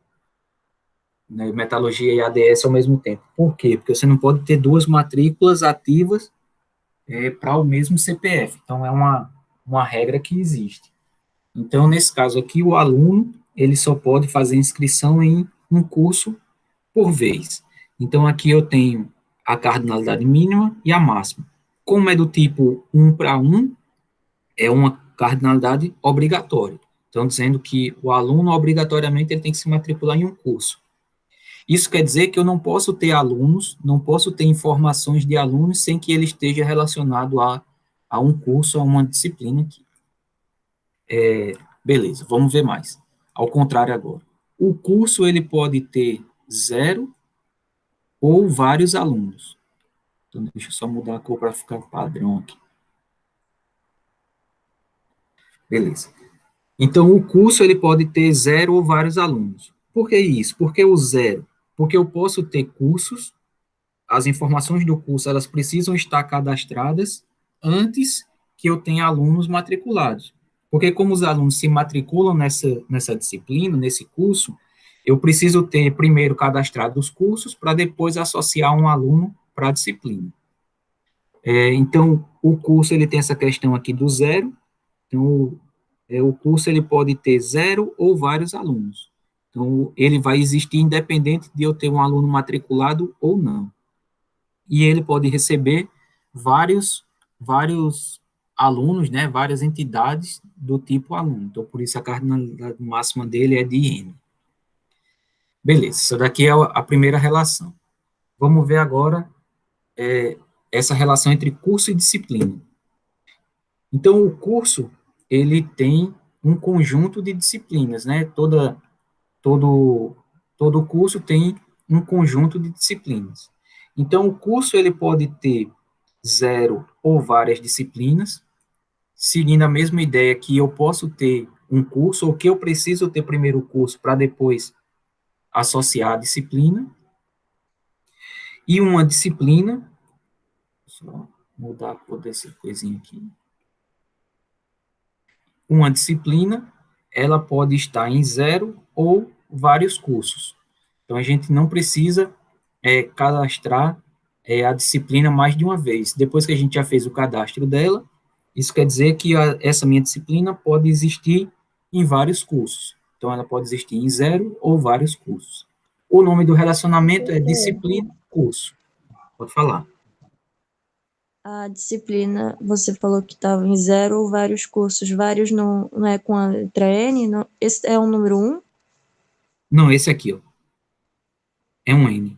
Né, metalurgia e ADS ao mesmo tempo. Por quê? Porque você não pode ter duas matrículas ativas para o mesmo CPF. Então, é uma regra que existe. Então, nesse caso aqui, o aluno, ele só pode fazer inscrição em um curso por vez. Então, aqui eu tenho a cardinalidade mínima e a máxima. Como é do tipo 1 para 1, é uma cardinalidade obrigatória. Então, dizendo que o aluno, obrigatoriamente, ele tem que se matricular em um curso. Isso quer dizer que eu não posso ter alunos, não posso ter informações de alunos sem que ele esteja relacionado a um curso, a uma disciplina aqui. Beleza, vamos ver mais. Ao contrário agora. O curso, ele pode ter 0 ou vários alunos. Então, deixa eu só mudar a cor para ficar padrão aqui. Beleza. Então, o curso, ele pode ter 0 ou vários alunos. Por que isso? Por que o 0? Porque eu posso ter cursos as informações do curso, elas precisam estar cadastradas antes que eu tenha alunos matriculados. Porque como os alunos se matriculam nessa disciplina, nesse curso, eu preciso ter primeiro cadastrado os cursos para depois associar um aluno para a disciplina. Então, o curso ele tem essa questão aqui do zero. Então, o curso ele pode ter zero ou vários alunos. Então, ele vai existir independente de eu ter um aluno matriculado ou não. E ele pode receber vários alunos, né, várias entidades do tipo aluno. Então, por isso a cardinalidade máxima dele é de N. Beleza, isso daqui é a primeira relação. Vamos ver agora essa relação entre curso e disciplina. Então, o curso, ele tem um conjunto de disciplinas, né? Todo curso tem um conjunto de disciplinas. Então, o curso, ele pode ter zero ou várias disciplinas, seguindo a mesma ideia que eu posso ter um curso, ou que eu preciso ter primeiro o curso para depois associar a disciplina, e uma disciplina, só mudar a cor dessa coisinha aqui, uma disciplina, ela pode estar em zero ou vários cursos. Então, a gente não precisa cadastrar a disciplina mais de uma vez. Depois que a gente já fez o cadastro dela, isso quer dizer que essa minha disciplina pode existir em vários cursos. Então, ela pode existir em zero ou vários cursos. O nome do relacionamento é disciplina, curso. Pode falar. A disciplina, você falou que estava em zero ou vários cursos. Vários não é com a letra N? Não, esse é o número 1? Não, esse aqui, ó. É um N.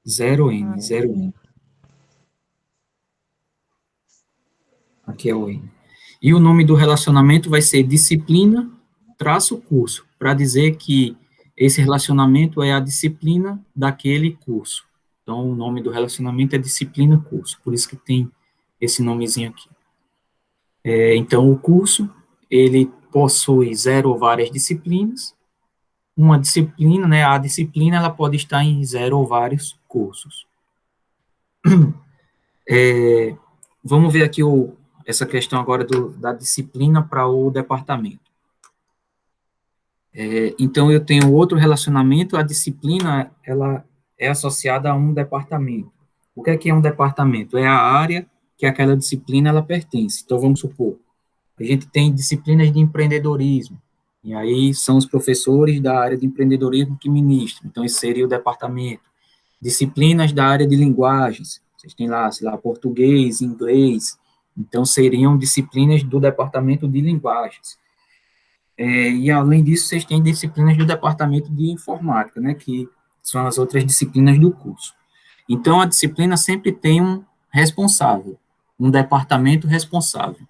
Zero N, zero N. Aqui é o N. E o nome do relacionamento vai ser disciplina traço curso, para dizer que esse relacionamento é a disciplina daquele curso. Então, o nome do relacionamento é disciplina curso, por isso que tem esse nomezinho aqui. Então, o curso, ele possui zero ou várias disciplinas. Uma disciplina, né, a disciplina, ela pode estar em zero ou vários cursos. Vamos ver aqui essa questão agora da disciplina para o departamento. Então, eu tenho outro relacionamento, a disciplina, ela é associada a um departamento. O que é um departamento? É a área que aquela disciplina, ela pertence. Então, vamos supor, a gente tem disciplinas de empreendedorismo, e aí são os professores da área de empreendedorismo que ministram, então esse seria o departamento. Disciplinas da área de linguagens, vocês têm lá, sei lá, português, inglês, então seriam disciplinas do departamento de linguagens. E, além disso, vocês têm disciplinas do departamento de informática, né, que são as outras disciplinas do curso. Então, a disciplina sempre tem um responsável, um departamento responsável.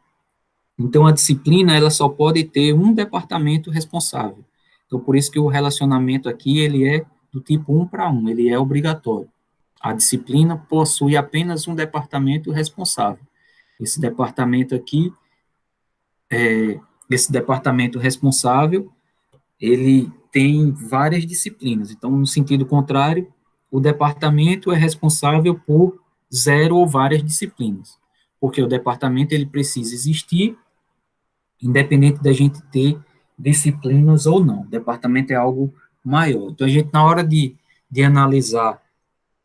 Então, a disciplina, ela só pode ter um departamento responsável. Então, por isso que o relacionamento aqui, ele é do tipo 1 para 1, ele é obrigatório. A disciplina possui apenas um departamento responsável. Esse departamento aqui, esse departamento responsável, ele tem várias disciplinas. Então, no sentido contrário, o departamento é responsável por zero ou várias disciplinas, porque o departamento ele precisa existir, independente da gente ter disciplinas ou não. O departamento é algo maior. Então, a gente, na hora de analisar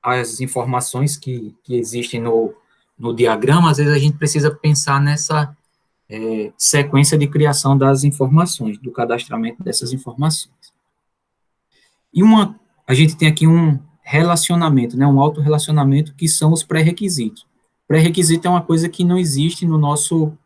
as informações que existem no diagrama, às vezes a gente precisa pensar nessa sequência de criação das informações, do cadastramento dessas informações. E a gente tem aqui um relacionamento, né, um autorrelacionamento, que são os pré-requisitos. Pré-requisito é uma coisa que não existe no nosso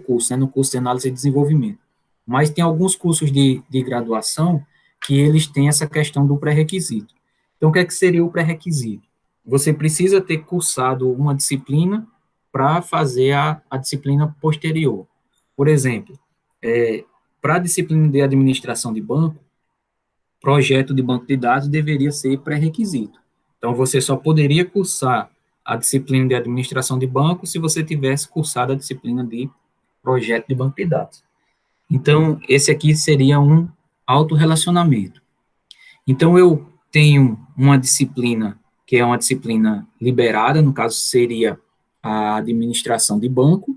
curso, né, no curso de análise e desenvolvimento. Mas tem alguns cursos de graduação que eles têm essa questão do pré-requisito. Então, o que seria o pré-requisito? Você precisa ter cursado uma disciplina para fazer a disciplina posterior. Por exemplo, para a disciplina de administração de banco, projeto de banco de dados deveria ser pré-requisito. Então, você só poderia cursar a disciplina de administração de banco se você tivesse cursado a disciplina de projeto de banco de dados. Então, esse aqui seria um autorrelacionamento. Então, eu tenho uma disciplina que é uma disciplina liberada, no caso seria a administração de banco,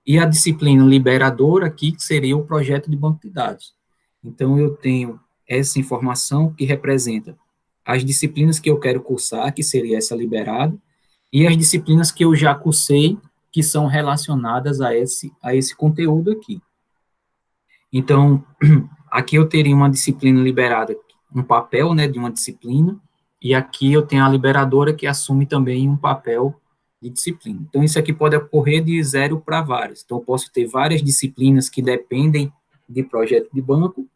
e a disciplina liberadora aqui, que seria o projeto de banco de dados. Então, eu tenho essa informação que representa as disciplinas que eu quero cursar, que seria essa liberada, e as disciplinas que eu já cursei, que são relacionadas a esse conteúdo aqui. Então, aqui eu teria uma disciplina liberada, um papel, né, de uma disciplina, e aqui eu tenho a liberadora que assume também um papel de disciplina. Então, isso aqui pode ocorrer de 0 para várias. Então, eu posso ter várias disciplinas que dependem de projeto de banco,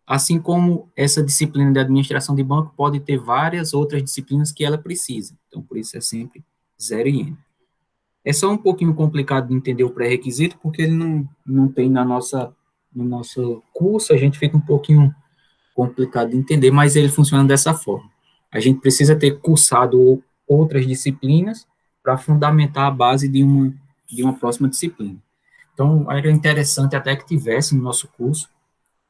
assim como essa disciplina de administração de banco pode ter várias outras disciplinas que ela precisa. Então, por isso é sempre 0 e N. É só um pouquinho complicado de entender o pré-requisito, porque ele não tem no nosso curso, a gente fica um pouquinho complicado de entender, mas ele funciona dessa forma. A gente precisa ter cursado outras disciplinas para fundamentar a base de uma próxima disciplina. Então, era interessante até que tivesse no nosso curso,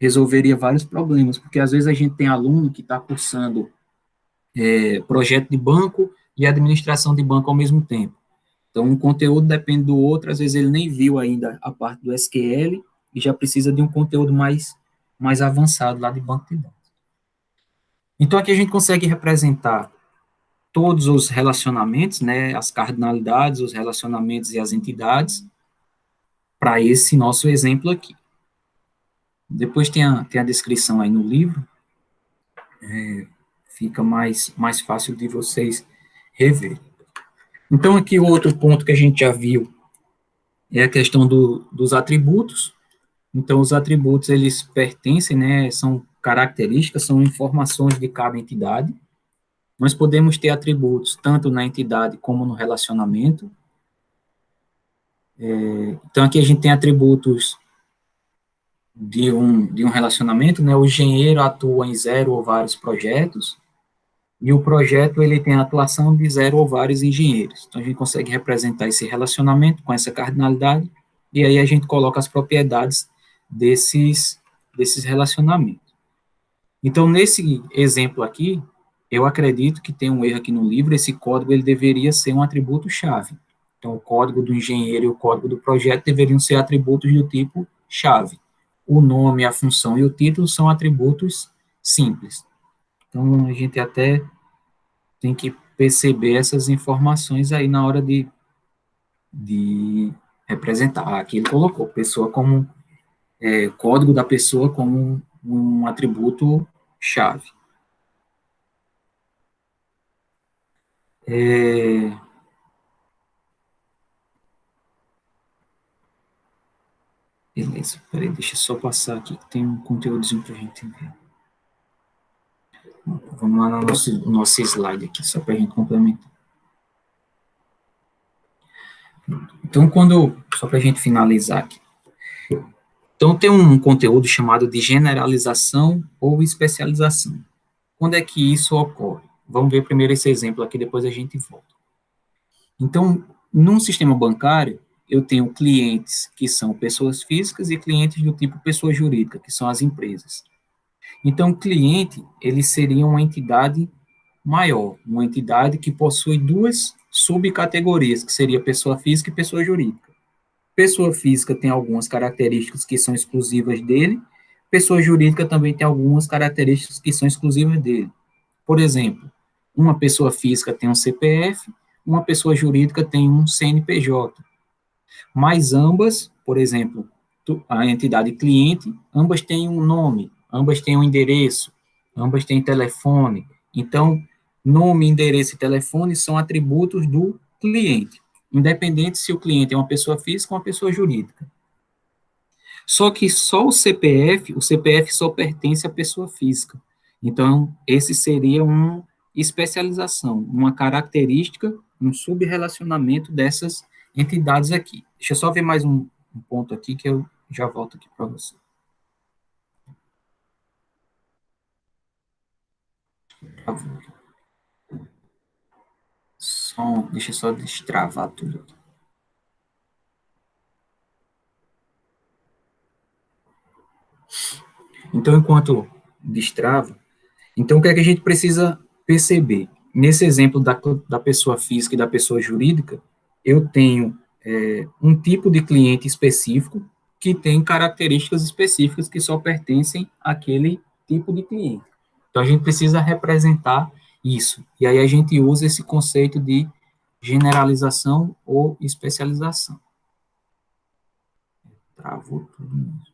resolveria vários problemas, porque às vezes a gente tem aluno que está cursando projeto de banco e administração de banco ao mesmo tempo. Então, um conteúdo depende do outro, às vezes ele nem viu ainda a parte do SQL e já precisa de um conteúdo mais avançado lá de banco de dados. Então, aqui a gente consegue representar todos os relacionamentos, né, as cardinalidades, os relacionamentos e as entidades, para esse nosso exemplo aqui. Depois tem a descrição aí no livro, fica mais fácil de vocês rever. Então, aqui o outro ponto que a gente já viu é a questão dos atributos. Então, os atributos, eles pertencem, né, são características, são informações de cada entidade. Nós podemos ter atributos tanto na entidade como no relacionamento. Então, aqui a gente tem atributos de um relacionamento, né, o engenheiro atua em 0 ou vários projetos, e o projeto, ele tem a atuação de 0 ou vários engenheiros. Então, a gente consegue representar esse relacionamento com essa cardinalidade, e aí a gente coloca as propriedades desses relacionamentos. Então, nesse exemplo aqui, eu acredito que tem um erro aqui no livro, esse código ele deveria ser um atributo-chave. Então, o código do engenheiro e o código do projeto deveriam ser atributos do tipo chave. O nome, a função e o título são atributos simples. Então, a gente até tem que perceber essas informações aí na hora de representar. Aqui ele colocou pessoa como, código da pessoa como um atributo chave. Beleza, peraí, deixa eu só passar aqui, que tem um conteúdozinho para a gente ver. Vamos lá no nosso slide aqui, só para a gente complementar. Então, só para a gente finalizar aqui. Então, tem um conteúdo chamado de generalização ou especialização. Quando é que isso ocorre? Vamos ver primeiro esse exemplo aqui, depois a gente volta. Então, num sistema bancário, eu tenho clientes que são pessoas físicas e clientes do tipo pessoa jurídica, que são as empresas. Então, o cliente, ele seria uma entidade maior, uma entidade que possui duas subcategorias, que seria pessoa física e pessoa jurídica. Pessoa física tem algumas características que são exclusivas dele, pessoa jurídica também tem algumas características que são exclusivas dele. Por exemplo, uma pessoa física tem um CPF, uma pessoa jurídica tem um CNPJ. Mas ambas, por exemplo, a entidade cliente, ambas têm um nome, ambas têm um endereço, ambas têm telefone. Então, nome, endereço e telefone são atributos do cliente, independente se o cliente é uma pessoa física ou uma pessoa jurídica. Só que só o CPF só pertence à pessoa física. Então, esse seria uma especialização, uma característica, um subrelacionamento dessas entidades aqui. Deixa eu só ver mais um ponto aqui que eu já volto aqui para você. Deixa eu só destravar tudo aqui. Então, enquanto destrava, então o que é que a gente precisa perceber? nesse exemplo da pessoa física e da pessoa jurídica, eu tenho um tipo de cliente específico que tem características específicas que só pertencem àquele tipo de cliente. Então, a gente precisa representar isso. E aí a gente usa esse conceito de generalização ou especialização. Travou tudo.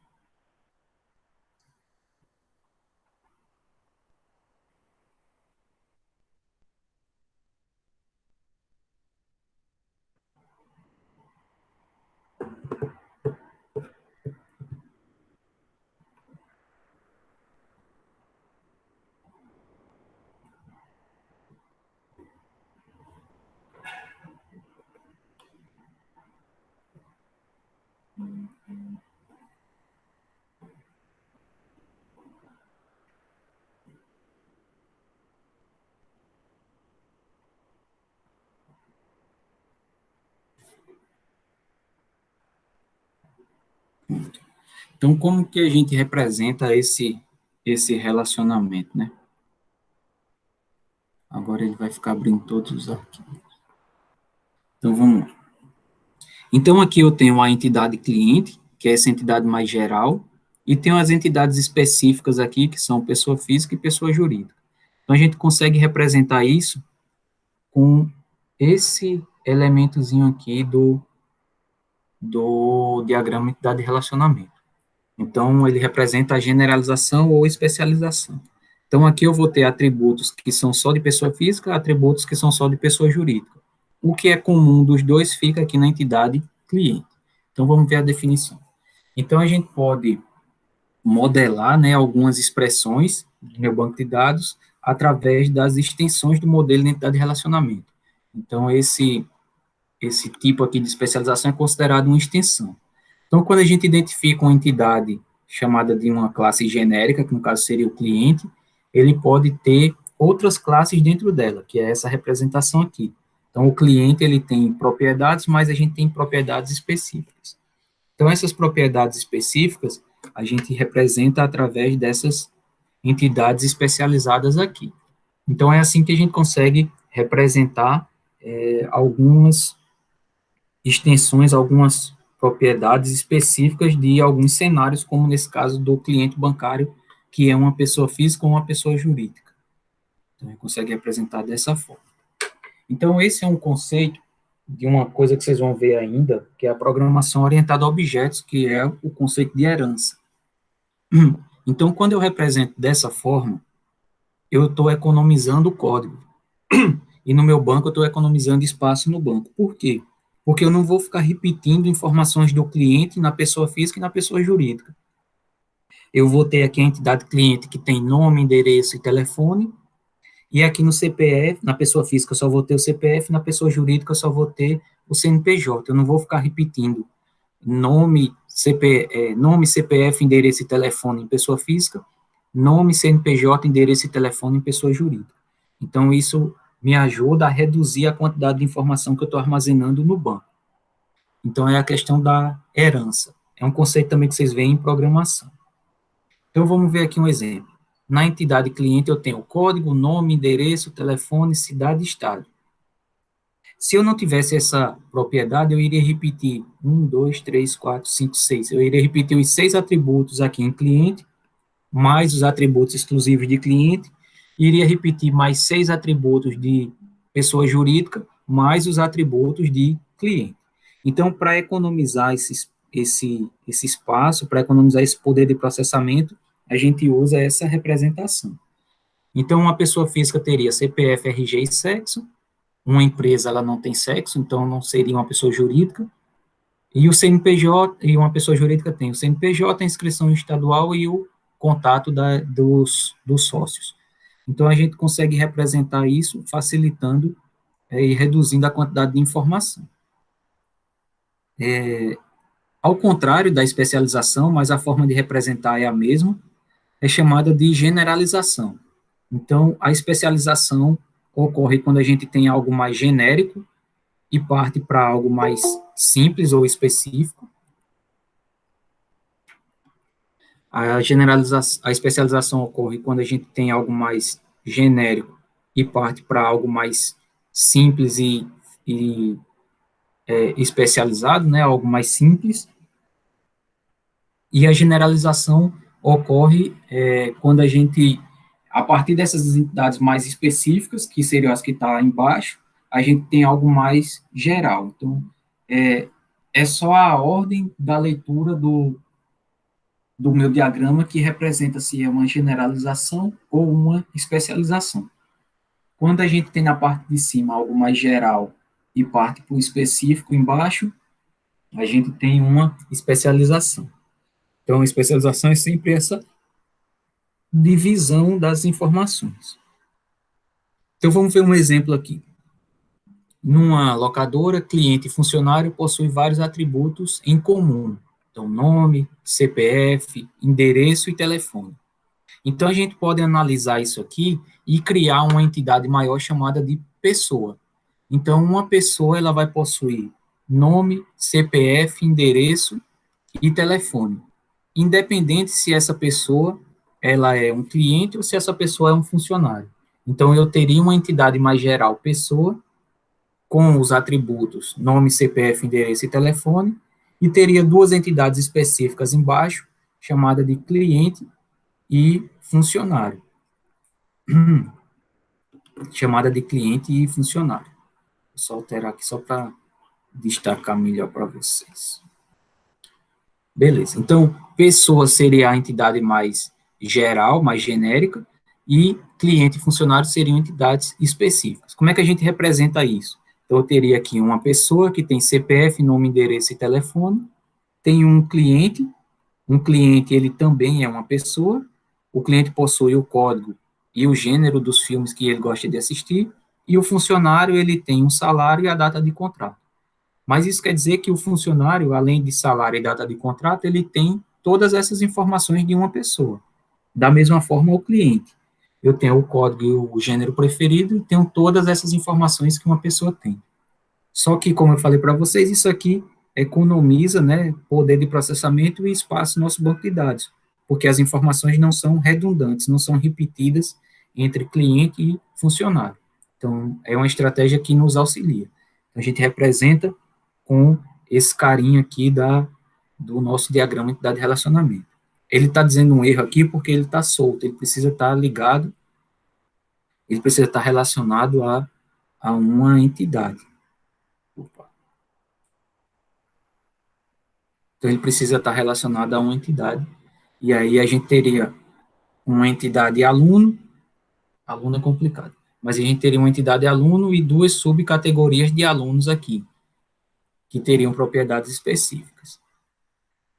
Então, como que a gente representa esse relacionamento, né? Agora ele vai ficar abrindo todos os arquivos. Então, vamos lá. Então, aqui eu tenho a entidade cliente, que é essa entidade mais geral, e tenho as entidades específicas aqui, que são pessoa física e pessoa jurídica. Então, a gente consegue representar isso com esse elementozinho aqui do diagrama entidade de relacionamento. Então, ele representa a generalização ou especialização. Então, aqui eu vou ter atributos que são só de pessoa física, atributos que são só de pessoa jurídica. O que é comum dos dois fica aqui na entidade cliente. Então, vamos ver a definição. Então, a gente pode modelar, né, algumas expressões no meu banco de dados através das extensões do modelo de entidade de relacionamento. Então, esse tipo aqui de especialização é considerado uma extensão. Então, quando a gente identifica uma entidade chamada de uma classe genérica, que no caso seria o cliente, ele pode ter outras classes dentro dela, que é essa representação aqui. Então, o cliente, ele tem propriedades, mas a gente tem propriedades específicas. Então, essas propriedades específicas, a gente representa através dessas entidades especializadas aqui. Então, é assim que a gente consegue representar algumas extensões, algumas propriedades específicas de alguns cenários, como nesse caso do cliente bancário, que é uma pessoa física ou uma pessoa jurídica. Então, a gente consegue representar dessa forma. Então, esse é um conceito de uma coisa que vocês vão ver ainda, que é a programação orientada a objetos, que é o conceito de herança. Então, quando eu represento dessa forma, eu estou economizando o código. E no meu banco, eu estou economizando espaço no banco. Por quê? Porque eu não vou ficar repetindo informações do cliente na pessoa física e na pessoa jurídica. Eu vou ter aqui a entidade cliente que tem nome, endereço e telefone, e aqui no CPF, na pessoa física, eu só vou ter o CPF, na pessoa jurídica, eu só vou ter o CNPJ. Eu não vou ficar repetindo nome, CPF, endereço e telefone em pessoa física, nome, CNPJ, endereço e telefone em pessoa jurídica. Então, isso me ajuda a reduzir a quantidade de informação que eu estou armazenando no banco. Então, é a questão da herança. É um conceito também que vocês veem em programação. Então, vamos ver aqui um exemplo. Na entidade cliente, eu tenho o código, nome, endereço, telefone, cidade e estado. Se eu não tivesse essa propriedade, eu iria repetir 1, 2, 3, 4, 5, 6. Eu iria repetir os 6 atributos aqui em cliente, mais os atributos exclusivos de cliente, e iria repetir mais 6 atributos de pessoa jurídica, mais os atributos de cliente. Então, para economizar esse espaço, para economizar esse poder de processamento, a gente usa essa representação. Então, uma pessoa física teria CPF, RG e sexo, uma empresa ela não tem sexo, então não seria uma pessoa jurídica, e o CNPJ, e uma pessoa jurídica tem o CNPJ, a inscrição estadual e o contato dos sócios. Então, a gente consegue representar isso facilitando e reduzindo a quantidade de informação. Ao contrário da especialização, mas a forma de representar é a mesma, é chamada de generalização. Então, a especialização ocorre quando a gente tem algo mais genérico e parte para algo mais simples ou específico. A especialização ocorre quando a gente tem algo mais genérico e parte para algo mais simples e especializado, né, algo mais simples, e a generalização ocorre quando a gente, a partir dessas entidades mais específicas, que seriam as que estão lá embaixo, a gente tem algo mais geral. Então, é só a ordem da leitura do meu diagrama que representa se é uma generalização ou uma especialização. Quando a gente tem na parte de cima algo mais geral e parte para o específico embaixo, a gente tem uma especialização. Então, a especialização é sempre essa divisão das informações. Então, vamos ver um exemplo aqui. Numa locadora, cliente e funcionário possuem vários atributos em comum. Então, nome, CPF, endereço e telefone. Então, a gente pode analisar isso aqui e criar uma entidade maior chamada de pessoa. Então, uma pessoa ela vai possuir nome, CPF, endereço e telefone, independente se essa pessoa ela é um cliente ou se essa pessoa é um funcionário. Então, eu teria uma entidade mais geral, pessoa, com os atributos nome, CPF, endereço e telefone, e teria duas entidades específicas embaixo, chamada de cliente e funcionário. Chamada de cliente e funcionário. Vou só alterar aqui só para destacar melhor para vocês. Beleza. Então, pessoa seria a entidade mais geral, mais genérica, e cliente e funcionário seriam entidades específicas. Como é que a gente representa isso? Então, eu teria aqui uma pessoa que tem CPF, nome, endereço e telefone, tem um cliente ele também é uma pessoa, o cliente possui o código e o gênero dos filmes que ele gosta de assistir, e o funcionário, ele tem um salário e a data de contrato. Mas isso quer dizer que o funcionário, além de salário e data de contrato, ele tem todas essas informações de uma pessoa. Da mesma forma, o cliente. Eu tenho o código e o gênero preferido e tenho todas essas informações que uma pessoa tem. Só que, como eu falei para vocês, isso aqui economiza, né, poder de processamento e espaço no nosso banco de dados, porque as informações não são redundantes, não são repetidas entre cliente e funcionário. Então, é uma estratégia que nos auxilia. A gente representa com esse carinho aqui do nosso diagrama de entidade de relacionamento. Ele está dizendo um erro aqui porque ele está solto, ele precisa estar ligado, ele precisa estar relacionado a uma entidade. Opa. Então, ele precisa estar relacionado a uma entidade. E aí a gente teria uma entidade aluno, aluno é complicado, mas a gente teria uma entidade aluno e duas subcategorias de alunos aqui, que teriam propriedades específicas.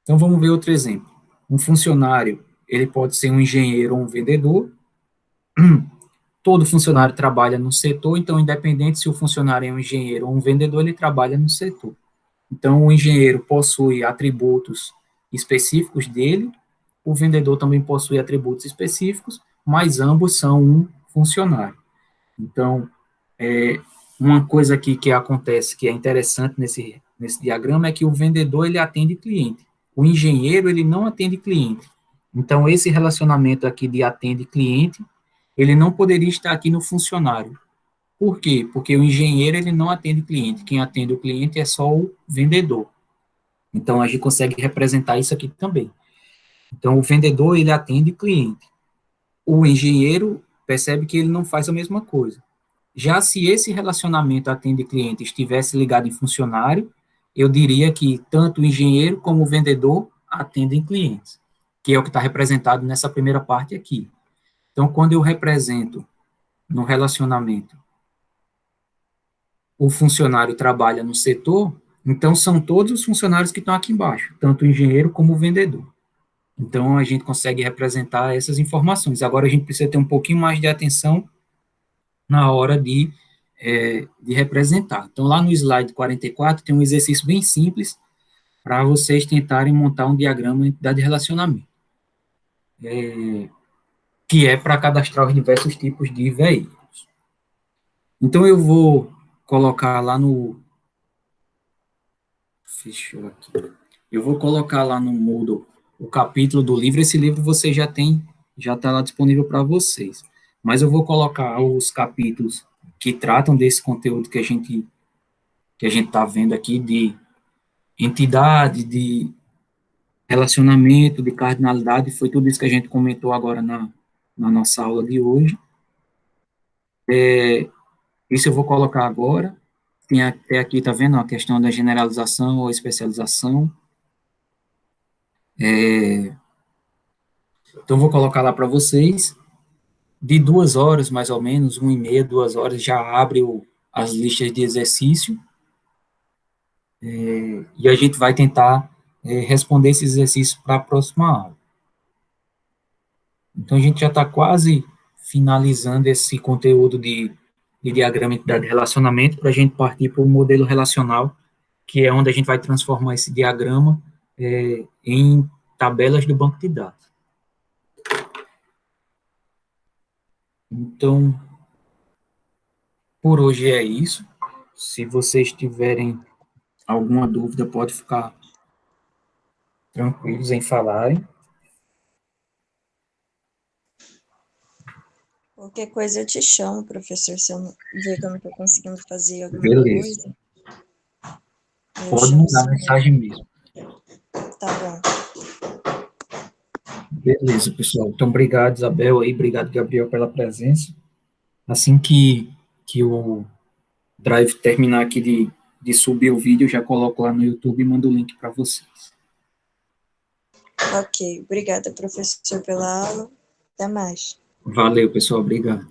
Então, vamos ver outro exemplo. Um funcionário, ele pode ser um engenheiro ou um vendedor. Todo funcionário trabalha no setor, então, independente se o funcionário é um engenheiro ou um vendedor, ele trabalha no setor. Então, o engenheiro possui atributos específicos dele, o vendedor também possui atributos específicos, mas ambos são um funcionário. Então, uma coisa aqui que acontece, que é interessante nesse diagrama, é que o vendedor, ele atende cliente. O engenheiro, ele não atende cliente. Então, esse relacionamento aqui de atende cliente, ele não poderia estar aqui no funcionário. Por quê? Porque o engenheiro, ele não atende cliente. Quem atende o cliente é só o vendedor. Então, a gente consegue representar isso aqui também. Então, o vendedor, ele atende cliente. O engenheiro percebe que ele não faz a mesma coisa. Já se esse relacionamento atende cliente estivesse ligado em funcionário, eu diria que tanto o engenheiro como o vendedor atendem clientes, que é o que está representado nessa primeira parte aqui. Então, quando eu represento no relacionamento o funcionário trabalha no setor, então são todos os funcionários que estão aqui embaixo, tanto o engenheiro como o vendedor. Então, a gente consegue representar essas informações. Agora, a gente precisa ter um pouquinho mais de atenção na hora de representar. Então, lá no slide 44, tem um exercício bem simples para vocês tentarem montar um diagrama de relacionamento, que é para cadastrar os diversos tipos de veículos. Então, eu vou colocar lá no... Fechou aqui. Eu vou colocar lá no Moodle o capítulo do livro. Esse livro você já tem, já está lá disponível para vocês. mas eu vou colocar os capítulos que tratam desse conteúdo que a gente está vendo aqui, de entidade, de relacionamento, de cardinalidade, foi tudo isso que a gente comentou agora na nossa aula de hoje. Isso eu vou colocar agora. Tem até aqui, tá vendo, a questão da generalização ou especialização. Então, vou colocar lá para vocês. De 2 horas, mais ou menos, 1h30, 2 horas, já abre as listas de exercício. E a gente vai tentar responder esses exercícios para a próxima aula. Então, a gente já está quase finalizando esse conteúdo de diagrama de entidade de relacionamento para a gente partir para o modelo relacional, que é onde a gente vai transformar esse diagrama em tabelas do banco de dados. Então, por hoje é isso. Se vocês tiverem alguma dúvida, pode ficar tranquilos em falarem. Qualquer coisa eu te chamo, professor, se eu não ver que eu não estou conseguindo fazer alguma Beleza. coisa. Eu Pode chamo mandar sim. mensagem mesmo. Tá bom. Beleza, pessoal. Então, obrigado, Isabel, aí, obrigado, Gabriel, pela presença. Assim que o Drive terminar aqui de subir o vídeo, eu já coloco lá no YouTube e mando o link para vocês. Ok, obrigada, professor, pela aula. Até mais. Valeu, pessoal, obrigado.